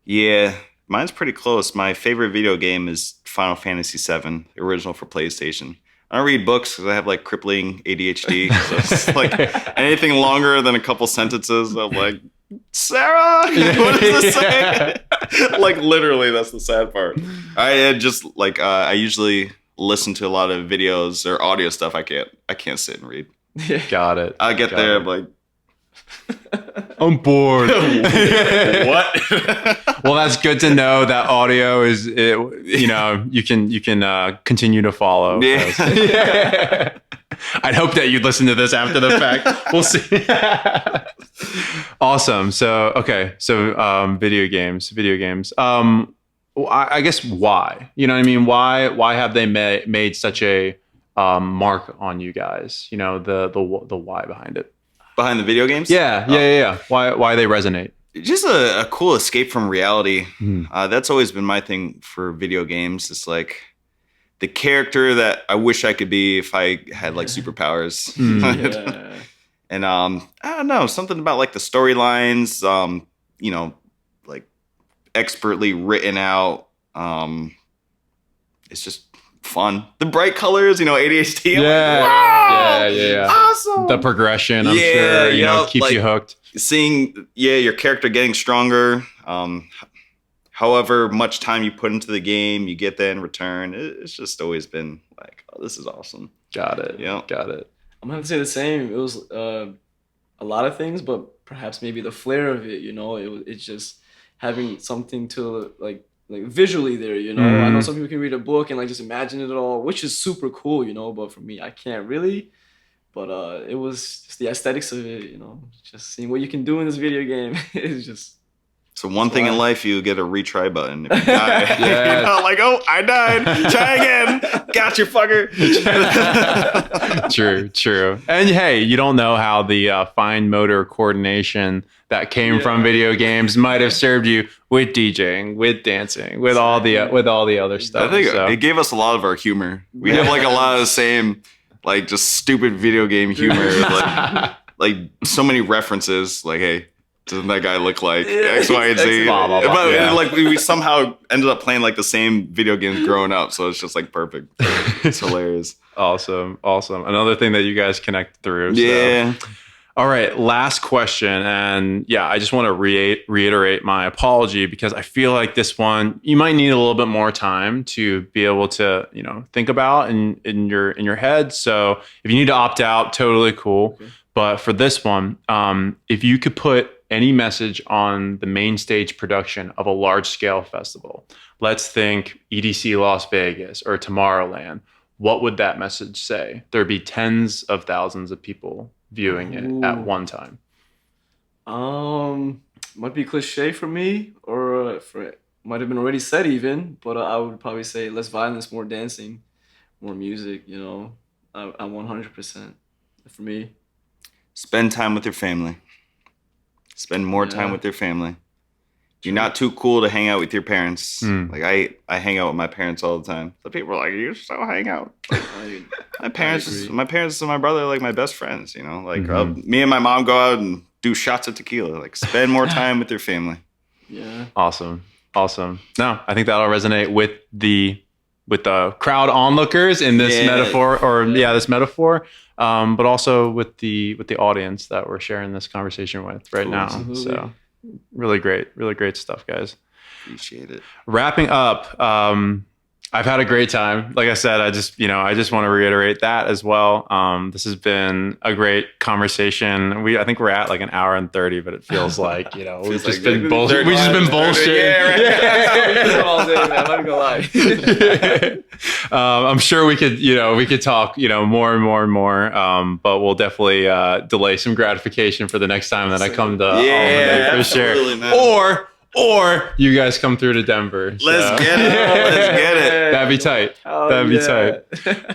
Yeah, mine's pretty close. My favorite video game is Final Fantasy VII, the original for PlayStation. I don't read books because I have like crippling ADHD. So it's like anything longer than a couple sentences, I'm like, Sarah, what does this say? Like literally, that's the sad part. I just like I usually listen to a lot of videos or audio stuff. I can't sit and read. Got it. I get Got there, it. I'm like, I'm bored. what? Well, that's good to know that audio is, you know, you can continue to follow. Yeah. I'd hope that you'd listen to this after the fact. We'll see. Awesome. So, okay. So, video games. Well, I guess why? You know what I mean? Why have they made such a mark on you guys? You know, the why behind it. Behind the video games? Yeah. Why they resonate? Just a cool escape from reality. That's always been my thing for video games. It's like the character that I wish I could be if I had like superpowers. Yeah. And I don't know, something about like the storylines, you know, like expertly written out. It's just fun. The bright colors, you know, ADHD. Yeah. Like, wow, Yeah. awesome. The progression, I'm Yeah, sure, you know, keeps like, you hooked. Seeing, your character getting stronger. However much time you put into the game, you get that in return. It's just always been like, oh, this is awesome. Got it. Yeah. Got it. I'm gonna say the same. It was a lot of things, but perhaps maybe the flair of it. You know, it's just having something to like visually there. You know, I know some people can read a book and like just imagine it all, which is super cool. You know, but for me, I can't really. But it was just the aesthetics of it. You know, just seeing what you can do in this video game is just. So one thing in life, you get a retry button if you die. Yeah. You know, like, oh, I died. Try again. Got you, fucker. True. And hey, you don't know how the fine motor coordination that came from video games might have served you with DJing, with dancing, with all the other stuff. I think So. it gave us a lot of our humor. We have like a lot of the same, like just stupid video game humor. like so many references. Like, hey, doesn't that guy look like X, Y, and Z? Blah, blah, blah. But Yeah. like we somehow ended up playing like the same video games growing up, so it's just like perfect. It's hilarious. Awesome. Another thing that you guys connect through. So. Yeah. All right, last question. And yeah, I just want to reiterate my apology because I feel like this one, you might need a little bit more time to be able to, you know, think about in your head. So if you need to opt out, totally cool. Okay. But for this one, if you could put any message on the main stage production of a large scale festival, let's think EDC Las Vegas or Tomorrowland, what would that message say? There'd be tens of thousands of people viewing it at one time. Might be cliche for me, or might have been already said even, but I would probably say less violence, more dancing, more music. You know, I'm 100% for me. Spend time with your family. Spend more time with your family. You're not too cool to hang out with your parents. Like I hang out with my parents all the time. The people are like, "You so hang out." Like, my parents and my brother are like my best friends. You know, like me and my mom go out and do shots of tequila. Like spend more time with your family. Yeah. Awesome. No, I think that'll resonate with the crowd onlookers in this metaphor, but also with the audience that we're sharing this conversation with right now. Absolutely. So really great stuff, guys. Appreciate it. Wrapping up, I've had a great time. Like I said, I just want to reiterate that as well. This has been a great conversation. I think we're at like an hour and 30, but it feels like, you know, we've just been bullshit. We've just been bullshit. Yeah, all day, man. I'm not gonna lie. I'm sure we could talk, you know, more and more. But we'll definitely delay some gratification for the next time that I come to Albany for sure. Man. Or you guys come through to Denver. So. Let's get it. That'd be tight. That'd be tight.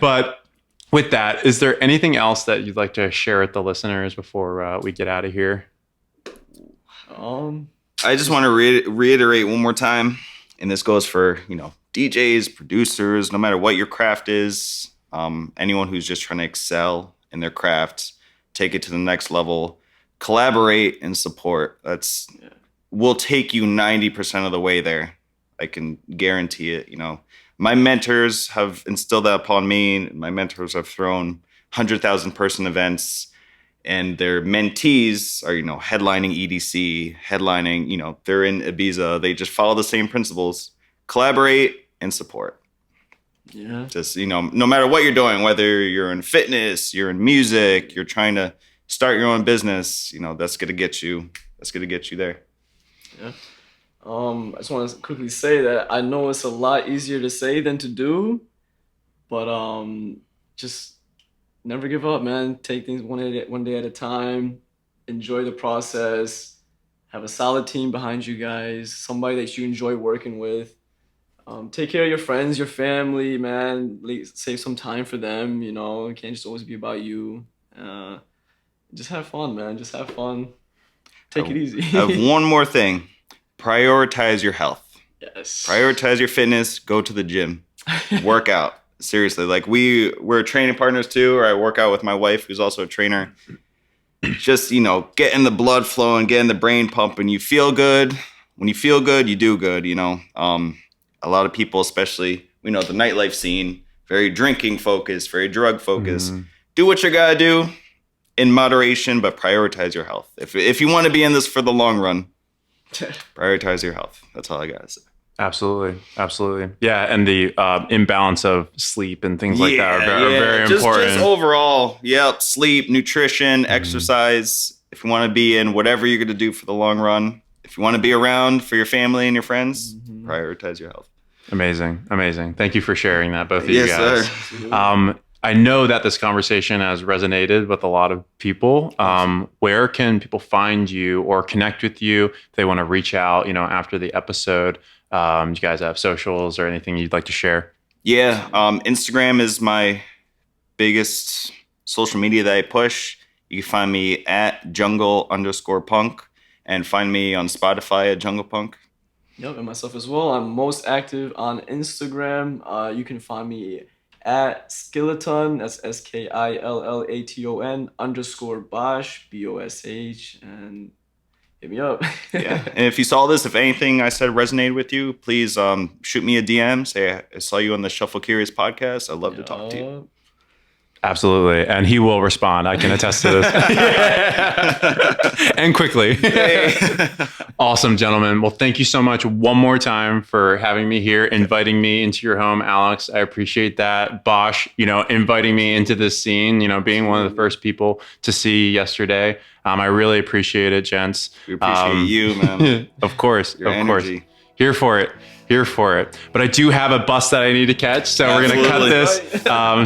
But with that, is there anything else that you'd like to share with the listeners before we get out of here? I just want to reiterate one more time, and this goes for, you know, DJs, producers, no matter what your craft is, anyone who's just trying to excel in their craft, take it to the next level. collaborate and support. Will take you 90% of the way there. I can guarantee it. My mentors have instilled that upon me. My mentors have thrown 100,000 person events, and their mentees are, headlining EDC, headlining, they're in Ibiza. They just follow the same principles, collaborate and support. Yeah. Just, no matter what you're doing, whether you're in fitness, you're in music, you're trying to start your own business, that's going to get you there. Yeah. I just want to quickly say that I know it's a lot easier to say than to do, but just never give up, man. Take things one day at a time. Enjoy the process. Have a solid team behind you guys. Somebody that you enjoy working with. Take care of your friends, your family, man. Save some time for them. It can't just always be about you. Just have fun, man. Just have fun. Take it easy. I have one more thing. Prioritize your health. Yes. Prioritize your fitness. Go to the gym. Work out. Seriously. Like we're training partners too, or I work out with my wife, who's also a trainer. Just, getting the blood flowing, getting the brain pumping. You feel good. When you feel good, you do good, A lot of people, especially, the nightlife scene, very drinking focused, very drug focused. Mm-hmm. Do what you gotta do in moderation, but prioritize your health. If you want to be in this for the long run, prioritize your health. That's all I gotta say. Absolutely. Yeah, and the imbalance of sleep and things like that are very important. Just overall, sleep, nutrition, exercise. If you want to be in whatever you're going to do for the long run, if you want to be around for your family and your friends, prioritize your health. Amazing. Thank you for sharing that, both of you guys. Sir. I know that this conversation has resonated with a lot of people. Where can people find you or connect with you if they want to reach out, after the episode? Do you guys have socials or anything you'd like to share? Yeah. Instagram is my biggest social media that I push. You can find me at jungle_punk and find me on Spotify at Jungle Punk. Yep, and myself as well. I'm most active on Instagram. You can find me at Skillaton, that's SKILLATON _Bosh, BOSH, and hit me up. Yeah, and if you saw this, if anything I said resonated with you, please shoot me a DM. Say I saw you on the Shuffle Curious podcast. I'd love to talk to you. Absolutely, and he will respond. I can attest to this. And quickly. Awesome, gentlemen. Well, thank you so much one more time for having me here, inviting me into your home, Alex. I appreciate that. Bosh, inviting me into this scene, being one of the first people to see yesterday. I really appreciate it, gents. We appreciate you, man. Of course, Your energy. Here for it. But I do have a bus that I need to catch, so we're going to cut this.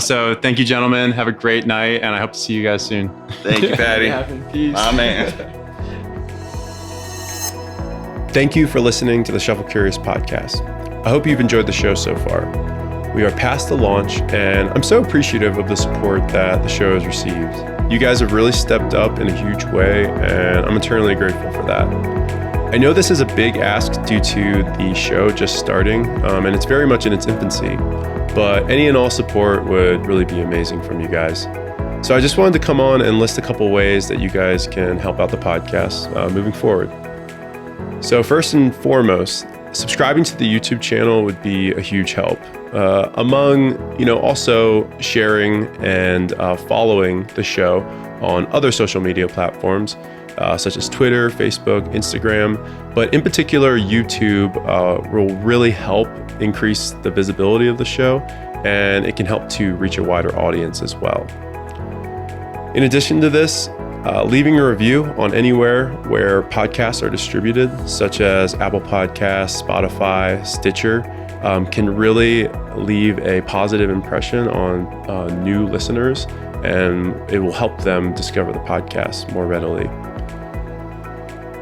So thank you, gentlemen. Have a great night, and I hope to see you guys soon. Thank you, Patty. Peace. My man. Thank you for listening to the Shuffle Curious podcast. I hope you've enjoyed the show so far. We are past the launch, and I'm so appreciative of the support that the show has received. You guys have really stepped up in a huge way, and I'm eternally grateful for that. I know this is a big ask due to the show just starting, and it's very much in its infancy, but any and all support would really be amazing from you guys. So I just wanted to come on and list a couple ways that you guys can help out the podcast moving forward. So first and foremost, subscribing to the YouTube channel would be a huge help. Also sharing and following the show on other social media platforms, such as Twitter, Facebook, Instagram, but in particular, YouTube will really help increase the visibility of the show, and it can help to reach a wider audience as well. In addition to this, leaving a review on anywhere where podcasts are distributed, such as Apple Podcasts, Spotify, Stitcher, can really leave a positive impression on new listeners, and it will help them discover the podcast more readily.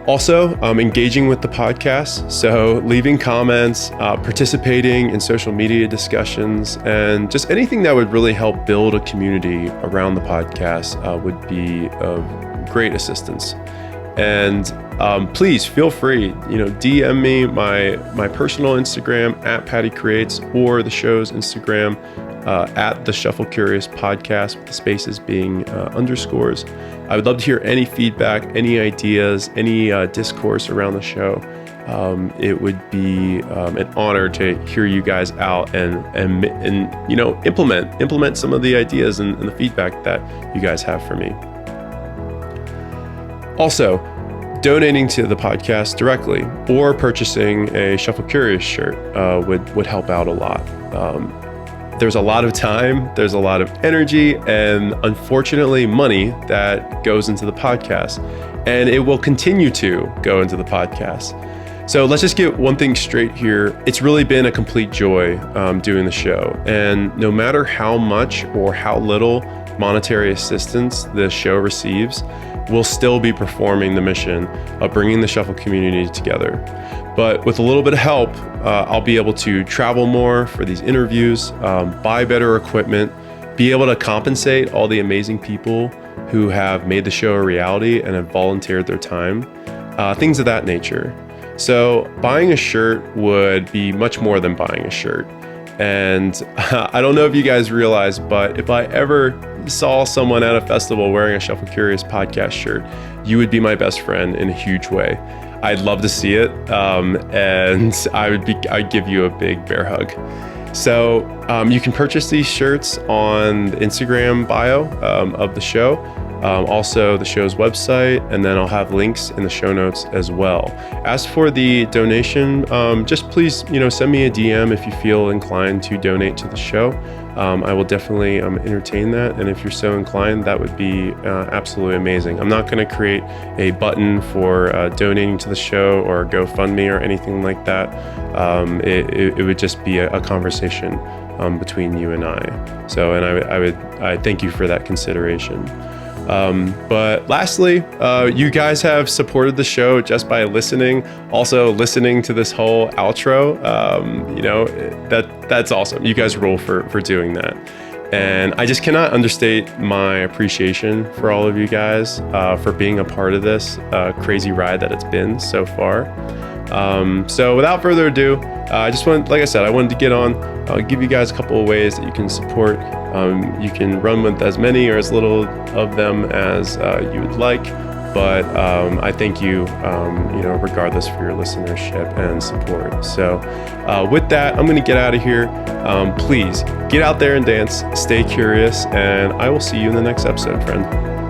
Also, engaging with the podcast, so leaving comments, participating in social media discussions, and just anything that would really help build a community around the podcast would be of great assistance. And please feel free, DM me my personal Instagram at Patty Creates or the show's Instagram. at the Shuffle Curious podcast, with the spaces being underscores. I would love to hear any feedback, any ideas, any discourse around the show. It would be an honor to hear you guys out and implement some of the ideas and the feedback that you guys have for me. Also, donating to the podcast directly or purchasing a Shuffle Curious shirt would help out a lot. There's a lot of time, there's a lot of energy, and unfortunately money that goes into the podcast, and it will continue to go into the podcast. So let's just get one thing straight here. It's really been a complete joy doing the show, and no matter how much or how little monetary assistance the show receives, we'll still be performing the mission of bringing the Shuffle community together. But with a little bit of help, I'll be able to travel more for these interviews, buy better equipment, be able to compensate all the amazing people who have made the show a reality and have volunteered their time, things of that nature. So buying a shirt would be much more than buying a shirt. And I don't know if you guys realize, but if I ever saw someone at a festival wearing a Shuffle Curious podcast shirt, you would be my best friend in a huge way. I'd love to see it, and I'd give you a big bear hug. So you can purchase these shirts on the Instagram bio of the show, also the show's website, and then I'll have links in the show notes as well. As for the donation, just please, send me a DM if you feel inclined to donate to the show. I will definitely entertain that, and if you're so inclined, that would be absolutely amazing. I'm not going to create a button for donating to the show or GoFundMe or anything like that. It would just be a conversation between you and I. So, and I thank you for that consideration. But lastly, you guys have supported the show just by listening. Also listening to this whole outro, that's awesome. You guys rule for doing that. And I just cannot understate my appreciation for all of you guys, for being a part of this crazy ride that it's been so far. So without further ado, I wanted to get on, give you guys a couple of ways that you can support. You can run with as many or as little of them as you would like, but I thank you, regardless for your listenership and support. So with that, I'm going to get out of here. Please get out there and dance, stay curious, and I will see you in the next episode, friend.